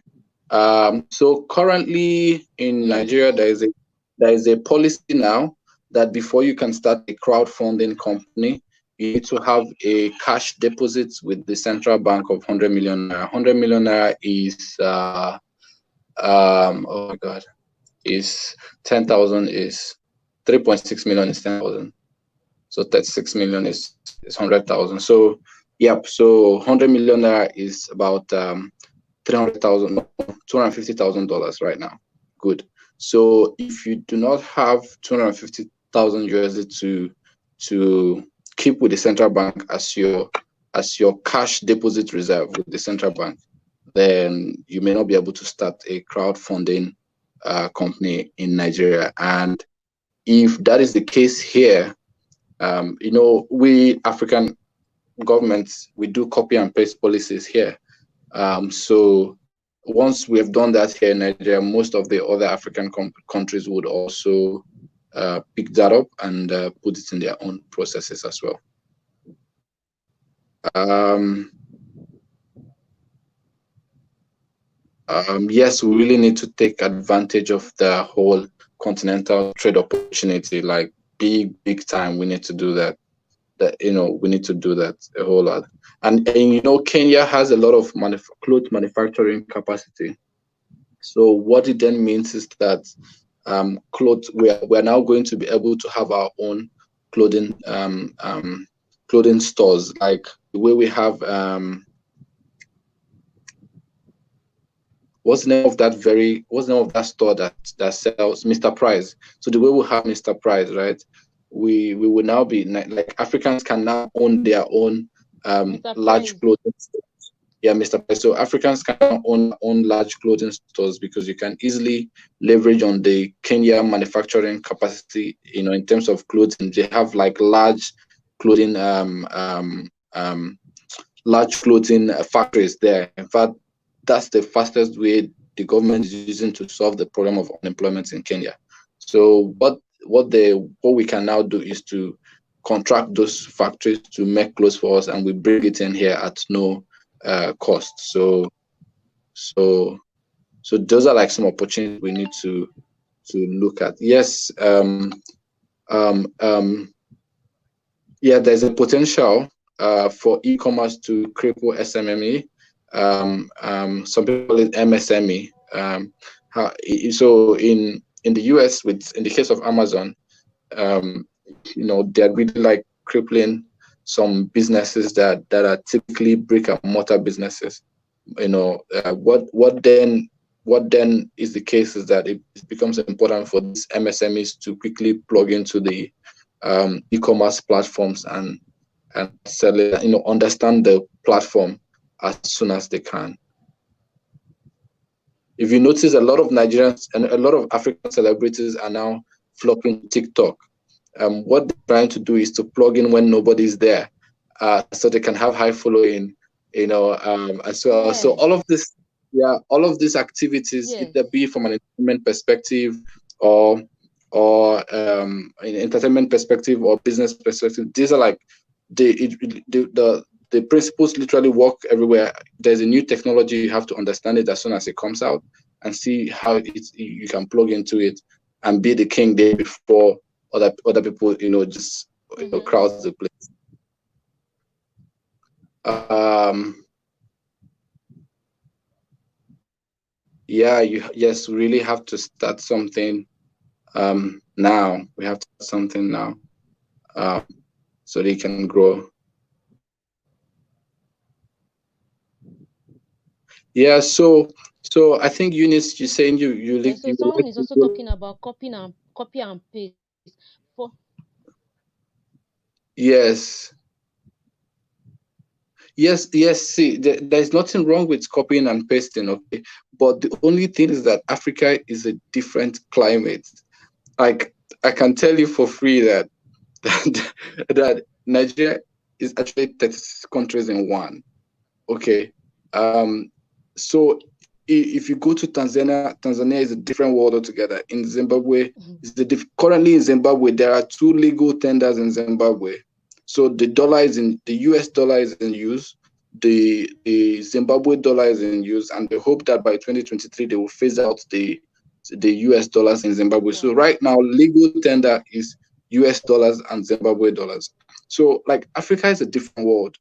So currently in Nigeria, there is a policy now that before you can start a crowdfunding company, you need to have a cash deposit with the central bank of 100 million naira. 100 million naira is oh my god, is 10,000 is 3.6 million is 10,000. So 36 million is 100,000. So yep, so 100 million naira is about $250,000 right now. Good. So if you do not have 250,000 USD to keep with the central bank as your cash deposit reserve with the central bank, then you may not be able to start a crowdfunding company in Nigeria. And if that is the case here, We African governments, we do copy and paste policies here. So once we have done that here in Nigeria, most of the other African countries would also pick that up and put it in their own processes as well. Um, yes, we really need to take advantage of the whole continental trade opportunity, like big time. We need to do that. We need to do that a whole lot. And Kenya has a lot of cloth manufacturing capacity. So what it then means is that clothes we are now going to be able to have our own clothing clothing stores, like the way we have what's the name of that store that sells Mr. Price. So the way we have Mr. Price, right? We will now be like Africans can now own their own Mr. large Price. clothing stores. Yeah, Mr. Price. So Africans can now own large clothing stores because you can easily leverage on the Kenya manufacturing capacity. In terms of clothing, they have like clothing large clothing factories there. In fact, that's the fastest way the government is using to solve the problem of unemployment in Kenya. So what we can now do is to contract those factories to make clothes for us, and we bring it in here at no cost. So those are like some opportunities we need to look at. Yes, um, um, yeah, there's a potential for e-commerce to cripple SMME. Some people call it MSME. So in the US, in the case of Amazon, um, they're really like crippling some businesses that are typically brick and mortar businesses. What then is the case is that it becomes important for these MSMEs to quickly plug into the e-commerce platforms and sell it, understand the platform as soon as they can. If you notice, a lot of Nigerians and a lot of African celebrities are now flocking to TikTok. What they're trying to do is to plug in when nobody's there, so they can have high following, as well. So Yes. all of these activities, Yes. either be from an entertainment perspective or an entertainment perspective or business perspective, these are like the principles literally work everywhere. There's a new technology, you have to understand it as soon as it comes out and see how you can plug into it and be the king there before other people, just Mm-hmm. crowd the place. Yes, we really have to start something now. We have to start something now, um, so they can grow. Yeah, so I think Eunice, you're saying Yes. So you someone like is to also grow. talking about copy and paste. For Yes, yes. See, there's nothing wrong with copying and pasting, okay? But the only thing is that Africa is a different climate. Like, I can tell you for free that that Nigeria is actually 36 countries in one. Okay. Um, so if you go to Tanzania, Tanzania is a different world altogether. In Zimbabwe, currently in Zimbabwe, there are two legal tenders in Zimbabwe. So the US dollar is in use, the Zimbabwe dollar is in use, and they hope that by 2023 they will phase out the US dollars in Zimbabwe. So wow. right now, legal tender is US dollars and Zimbabwe dollars. So like Africa is a different world.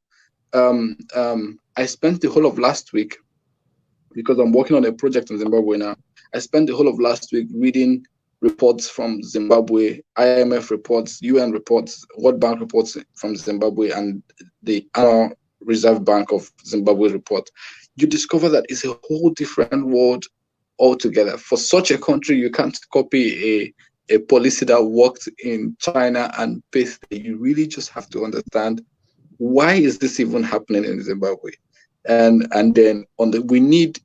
I spent the whole of last week, because I'm working on a project in Zimbabwe now. I spent the whole of last week reading reports from Zimbabwe, IMF reports, UN reports, World Bank reports from Zimbabwe, and the annual Reserve Bank of Zimbabwe report. You discover that it's a whole different world altogether. For such a country, you can't copy a policy that worked in China and paste it. You really just have to understand, why is this even happening in Zimbabwe? And then we need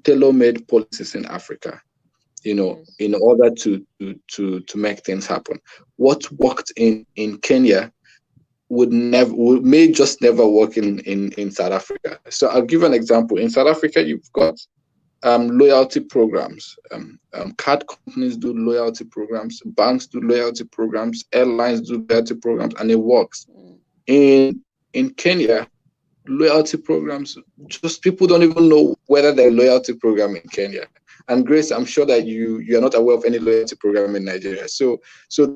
tailor-made policies in Africa. Yes. in order to make things happen. What worked in Kenya may just never work in South Africa. So I'll give an example. In South Africa, you've got loyalty programs. Card companies do loyalty programs, banks do loyalty programs, airlines do loyalty programs, and it works. Mm. In Kenya, loyalty programs, just people don't even know whether they're loyalty program in Kenya. And Grace, I'm sure that you're not aware of any loyalty program in Nigeria. So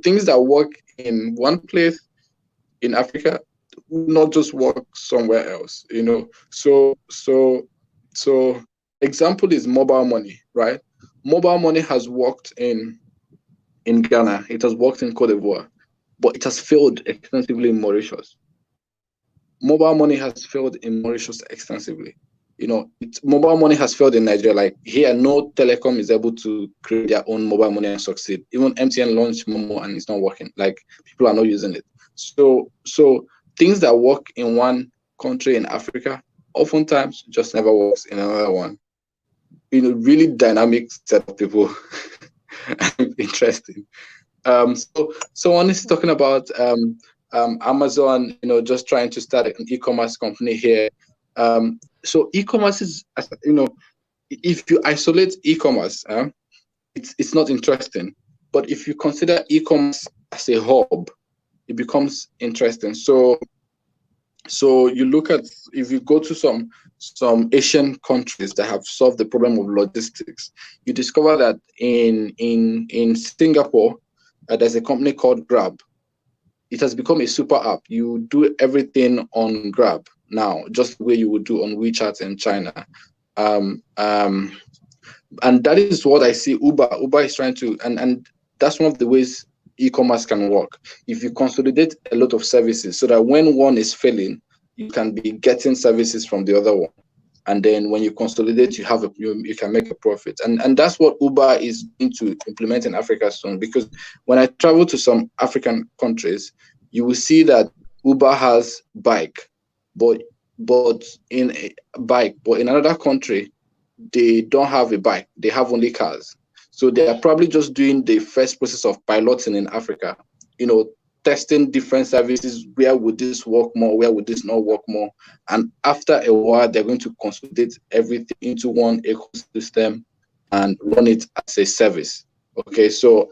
things that work in one place in Africa will not just work somewhere else. So example is mobile money, right? Mobile money has worked in Ghana, it has worked in Cote d'Ivoire, but it has failed extensively in Mauritius. Mobile money has failed in Mauritius extensively. Mobile money has failed in Nigeria. Like here, no telecom is able to create their own mobile money and succeed. Even MTN launched Momo and it's not working. Like people are not using it. So things that work in one country in Africa oftentimes just never works in another one. Really dynamic set of people. Interesting. So someone is talking Mm. about Amazon, just trying to start an e-commerce company here. So e-commerce is, if you isolate e-commerce, it's not interesting. But if you consider e-commerce as a hub, it becomes interesting. So you look at, if you go to some Asian countries that have solved the problem of logistics, you discover that in Singapore, there's a company called Grab. It has become a super app. You do everything on Grab now, just the way you would do on WeChat in China. Um, um, and that is what I see. Uber is trying to, and that's one of the ways e-commerce can work. If you consolidate a lot of services, so that when one is failing, you can be getting services from the other one, and then when you consolidate, you can make a profit. And that's what Uber is going to implement in Africa soon. Because when I travel to some African countries, you will see that Uber has but but in another country they don't have a bike, they have only cars. So they are probably just doing the first process of piloting in Africa, you know, testing different services. Where would this work more? Where would this not work more? And after a while, they're going to consolidate everything into one ecosystem and run it as a service. Okay, so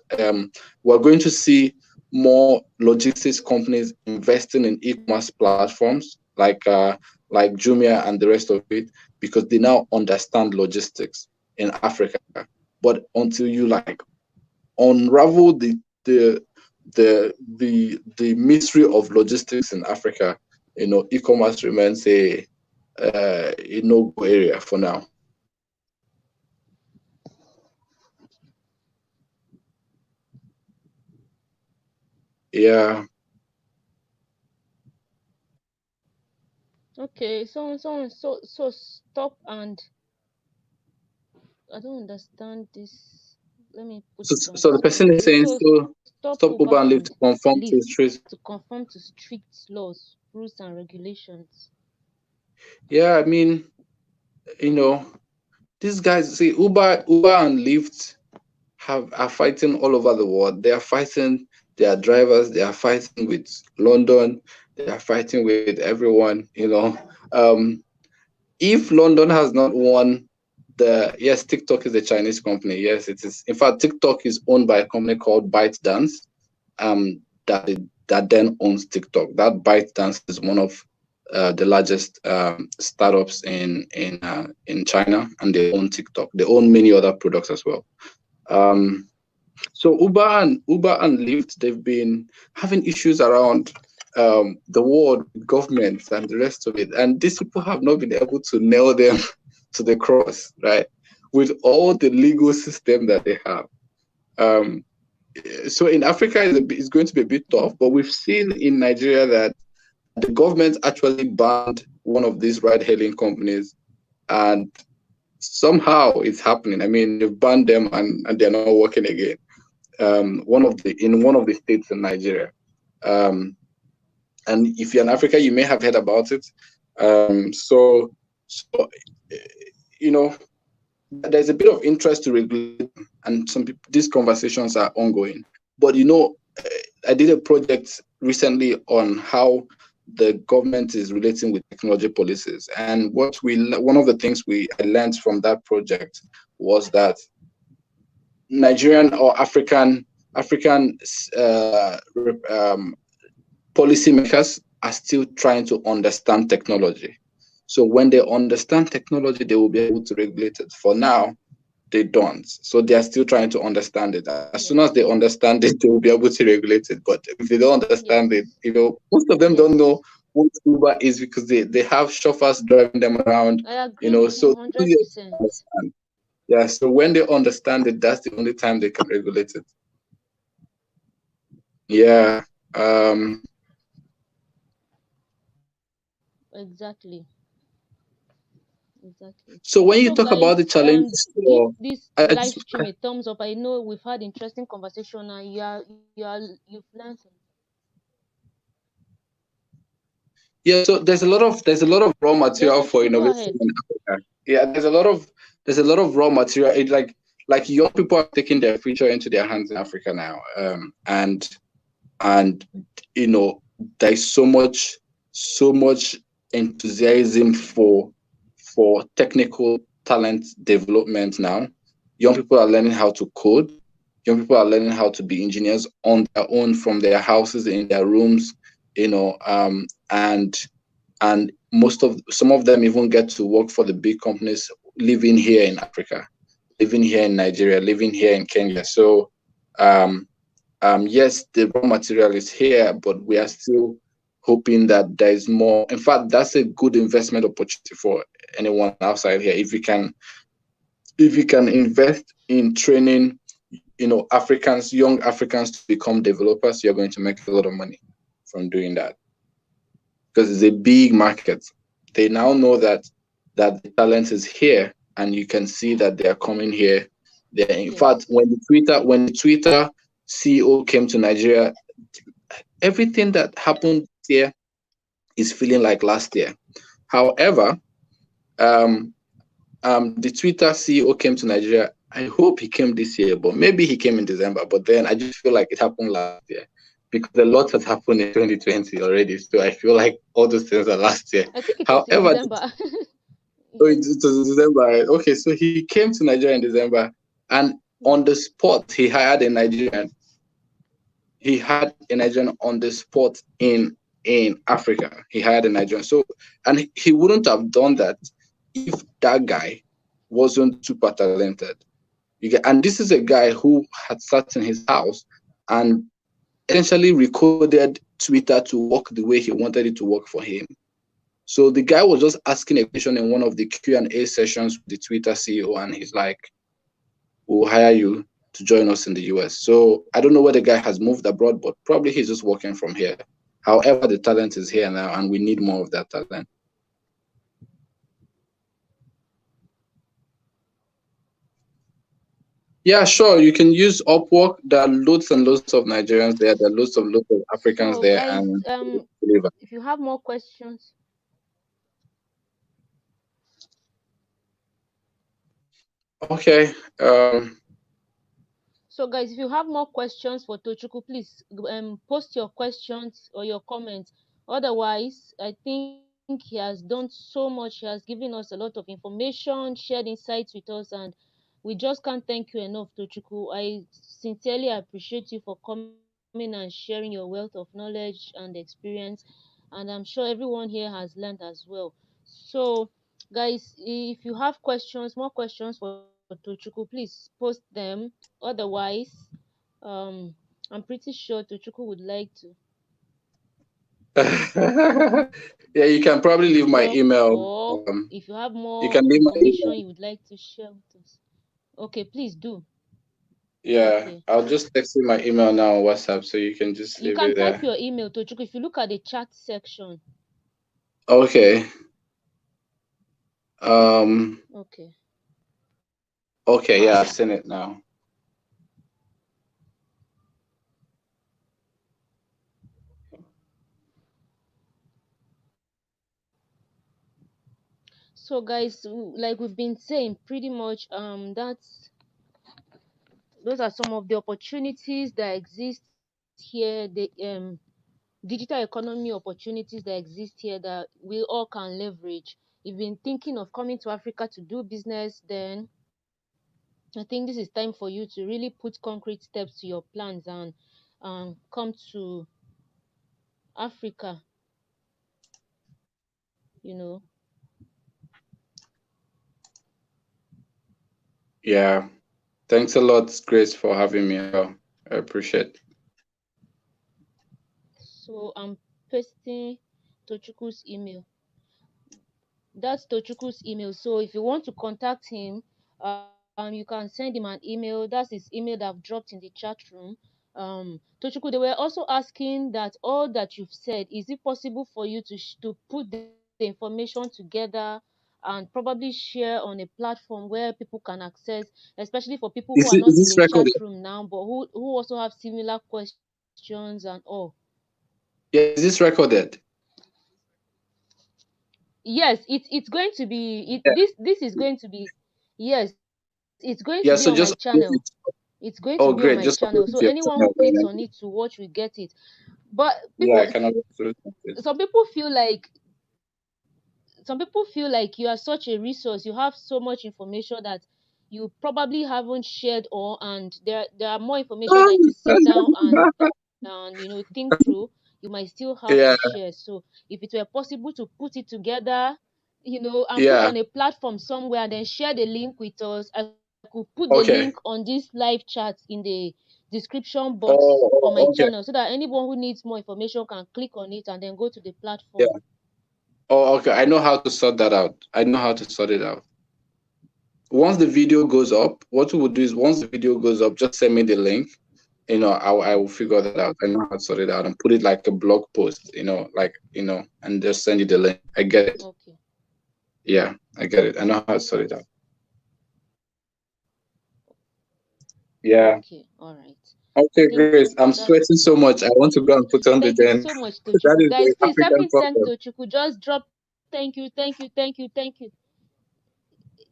we're going to see more logistics companies investing in e-commerce platforms like Jumia and the rest of it, because they now understand logistics in Africa. But until you like unravel the mystery of logistics in Africa, e-commerce remains a no-go area for now. Yeah. Okay, so stop and I don't understand this. Let me put So, it on so the screen. person is Okay, saying, so so stop stop Uber Uber and Lyft and to conform to Lyft strict. to conform to strict laws, rules, and regulations. Yeah, I mean, you know, these guys see Uber and Lyft are fighting all over the world. They are fighting their drivers. They are fighting with London. They are fighting with everyone. If London has not won yes, TikTok is a Chinese company. Yes, it is. In fact, TikTok is owned by a company called ByteDance. That then owns TikTok. That ByteDance is one of the largest startups in China, and they own TikTok. They own many other products as well. Um, so Uber and Lyft, they've been having issues around the world with governments and the rest of it, and these people have not been able to nail them to the cross, right? With all the legal system that they have. Um, so in Africa, it's going to be a bit tough, but we've seen in Nigeria that the government actually banned one of these ride-hailing companies, and somehow it's happening. I mean, they've banned them and they're not working again. In one of the states in Nigeria. Um, and if you're in Africa, you may have heard about it. So you know, there's a bit of interest to regulate them, and some people, these conversations are ongoing. But I did a project recently on how the government is relating with technology policies, and one of the things I learned from that project was that Nigerian or African policymakers are still trying to understand technology. So when they understand technology, they will be able to regulate it. For now, they don't. So they are still trying to understand it. As soon as they Yes. understand it, they will be able to regulate it. But if they don't understand it, Yes. most of them don't know Yes. what Uber is because they have chauffeurs driving them around, I agree with so you it's easier to 100%. understand. Yeah, so when they understand it, that's the only time they can regulate it. Yeah. Um, Exactly. Exactly. so when you So talk about the guys, challenges give for, this I live just, stream a thumbs up. I know we've had interesting conversation and you've learned some. yeah, so there's a lot of raw Yes, material for Tochukwu, go innovation ahead. in Africa. Yeah, there's a lot of raw material. It like young people are taking their future into their hands in Africa now. And you know there's so much enthusiasm for technical talent development now. Young people are learning how to code. Young people are learning how to be engineers on their own from their houses in their rooms, and some of them even get to work for the big companies living here in Africa, living here in Nigeria, living here in Kenya. So um, yes, the raw material is here, but we are still hoping that there is more. In fact, that's a good investment opportunity for anyone outside here. If you can invest in training, young Africans to become developers, you're going to make a lot of money from doing that because it's a big market. They now know that the talent is here, and you can see that they are coming here. In fact, Yes. when the Twitter CEO came to Nigeria, everything that happened here is feeling like last year. However, um, the Twitter CEO came to Nigeria. I hope he came this year, but maybe he came in December. But then I just feel like it happened last year because a lot has happened in 2020 already. So I feel like all those things are last year. I think it was in However, December. oh, Yes. it was December. Right? Okay, so he came to Nigeria in December, and on the spot, he hired a Nigerian. He had a Nigerian on the spot in Africa. He hired a Nigerian. So, and he wouldn't have done that if that guy wasn't super talented. And this is a guy who had sat in his house and essentially recoded Twitter to work the way he wanted it to work for him. So the guy was just asking a question in one of the Q&A sessions with the Twitter CEO, and he's like, "We'll hire you to join us in the US." So I don't know where the guy has moved abroad, but probably he's just working from here. However, the talent is here now, and we need more of that talent. Yeah, sure. You can use Upwork. There are loads and loads of Nigerians there. There are loads of Africans So there, guys, and deliver. if you have more questions, Okay. so guys, if you have more questions for Tochukwu, please post your questions or your comments. Otherwise, I think he has done so much. He has given us a lot of information, shared insights with us, and we just can't thank you enough, Tochukwu. I sincerely appreciate you for coming and sharing your wealth of knowledge and experience, and I'm sure everyone here has learned as well. So guys, if you have questions, more questions for Tochukwu, please post them. Otherwise, um I'm pretty sure Tochukwu would like to, Yeah, you can probably leave my email. or if you have You more can leave my information email. you would like to share with us. Okay, please do. Yeah, Okay, I'll just text you my email now on WhatsApp, so you can just you leave can it type there. your email, Tochukwu. If you look at the chat section. Okay. Um. Okay. Okay. Yeah, I've seen it now. So So guys, like we've been saying, pretty much those are some of the opportunities that exist here, the digital economy opportunities that exist here that we all can leverage. If you've been thinking of coming to Africa to do business, then I think this is time for you to really put concrete steps to your plans and come to Africa, you know. Yeah. Thanks a lot, Grace, for having me. I appreciate. So I'm pasting Tochukwu's email. That's Tochukwu's email. So if you want to contact him, you can send him an email. That's his email that I've dropped in the chat room. Tochukwu, they were also asking that all that you've said, is it possible for you to put the information together and probably share on a platform where people can access, especially for people who are not in Is the this chat recorded? room now, but who also have similar questions and all. Yeah, is this recorded? Yes, it's going to be Yeah. this is going to be, yes, it's going to be on my Yeah, channel. so just upload it. It's going to be on my Oh, great. channel, Just so upload it to anyone your who clicks channel. on it to watch will get it. But people, Yeah, I can upload it. some people feel like you are such a resource, you have so much information that you probably haven't shared all, and there are more information that you to sit down and think through. You might still have Yeah, to share. So if it were possible to put it together, and put yeah. on a platform somewhere and then share the link with us, I could put the link on Okay. this live chat in the description box on my Okay. channel, so that anyone who needs more information can click on it and then go to the Yeah. platform. Oh, okay. I know how to sort that out. I know how to sort it out. Once the video goes up, what we will do is once the video goes up, just send me the link. I will figure that out. I know how to sort it out and put it like a blog post, and just send you the link. I get it. Okay. Yeah, I get it. I know how to sort it out. Yeah. Okay, all right. I Okay, think Grace. I'm that's sweating so much. I want to go and put on the thank you tent. so much, That Tochukwu. is the Guys, please help African me thank problem. Tochukwu. Just drop thank you.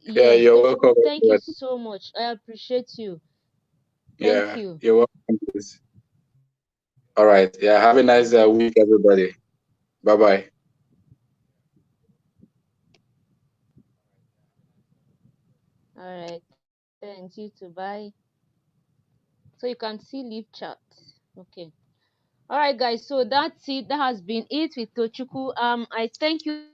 Yeah, Yes, you're welcome, Tochukwu, thank you everybody. so much. I appreciate you. Thank Yeah, you. you're welcome, Grace. All right. Yeah, have a nice week, everybody. Bye bye. All right, thanks. You too. Bye. So you can see leave chat. Okay. All right, guys. So that's it. That has been it with Tochukwu. I thank you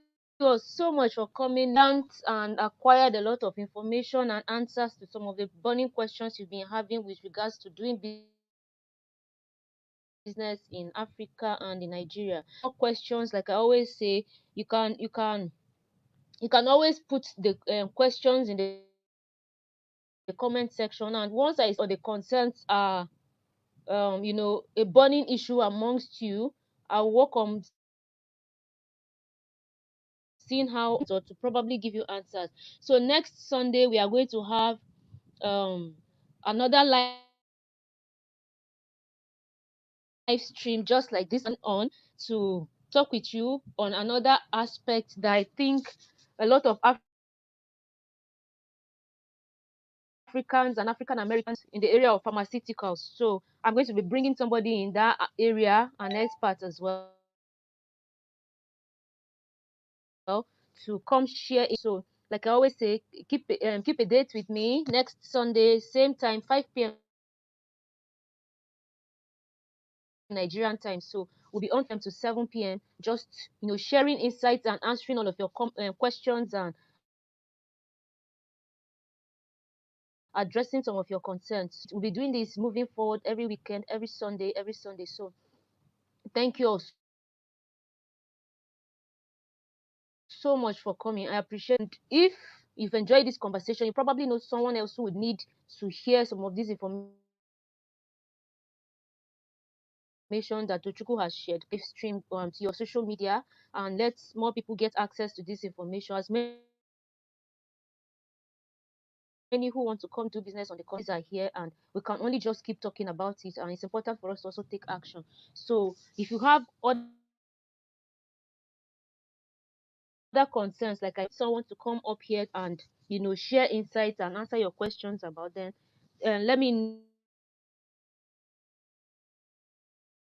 all so much for coming. Learned and acquired a lot of information and answers to some of the burning questions you've been having with regards to doing business in Africa and in Nigeria. If you have more questions, like I always say, you can you can you can always put the questions in the comment section, and once I see the questions or the concerns are a burning issue amongst you, I'll work on seeing how or to probably give you answers. So next Sunday we are going to have another live stream just like this one on to talk with you on another aspect that I think a lot of Africans and African Americans in the area of pharmaceuticals. So I'm going to be bringing somebody in that area an expert as well to come share insights and answering all of your questions and addressing some of your concerns. So like I always say, keep a date with me next Sunday, same time, 5 p.m. Nigerian time. So we'll be on from 7 p.m. just sharing insights and answering all of your questions and addressing some of your concerns. So we'll be doing this moving forward every weekend, every Sunday, every Sunday. So thank you all so much for coming. I appreciate it. And if you've enjoyed this conversation, you probably know someone else who would need to hear some of this information. So if you have other information that Tochukwu has shared, please share the live stream to your social media and let more people get access to this information. As many who want to come do business on the continent are here, and we can only just keep talking about it. And it's important for us to also take action. So if you have other information that Tochukwu has shared, please share it. other concerns, like I someone to come up here and share insights and answer your questions about them, let me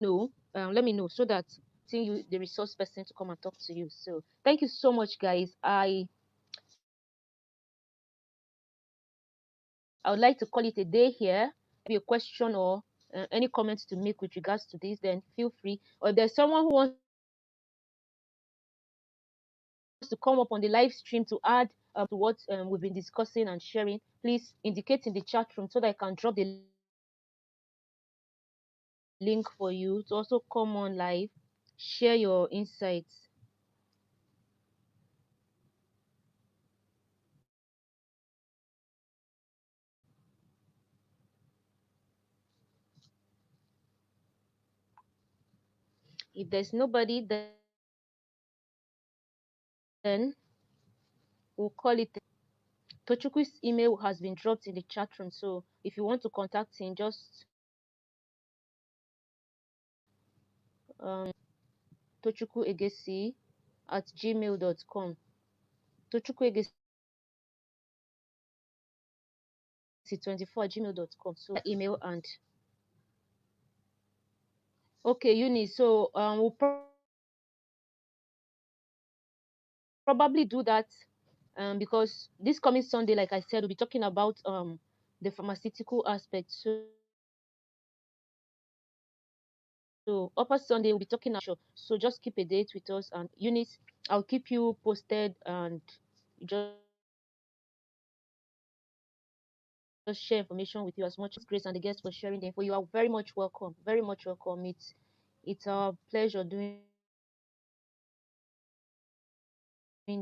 let me know so that seeing you the resource person to come and talk to you. So thank you so much, guys. I would like to call it a day here. If you have a question or any comments to make with regards to this, then feel free. Or if there's someone who wants to come up on the live stream to add to what we've been discussing and sharing, please indicate in the chat room so that I can drop the link for you to also come on live, share your insights. If there's nobody, then we'll call it. Tochukwu's email has been dropped in the chat room, so if you want to contact him, just tochukwuegesi@gmail.com. tochukwuegesi24@gmail.com. So email and okay, Eunice. So we'll probably do that because this coming Sunday, like I said, we'll be talking about the pharmaceutical aspect. So upper Sunday we'll be talking about sure. So just keep a date with us, and Eunice, I'll keep you posted and just share information with you as much as Grace and the guests for sharing the info. You are very much welcome. Very much welcome. It's our pleasure doing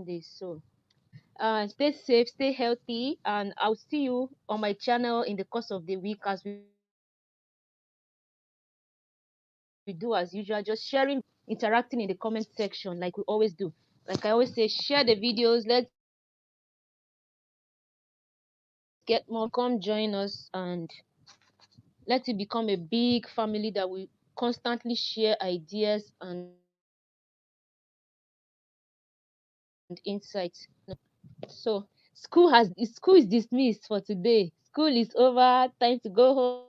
this. So stay safe, stay healthy, and I'll see you on my channel in the course of the week as we do as usual, just sharing, interacting in the comment section like we always do. Like I always say, share the videos. Let's get more. Come join us and let it become a big family that we constantly share ideas and insights. So school is dismissed for today. School is over. Time to go home.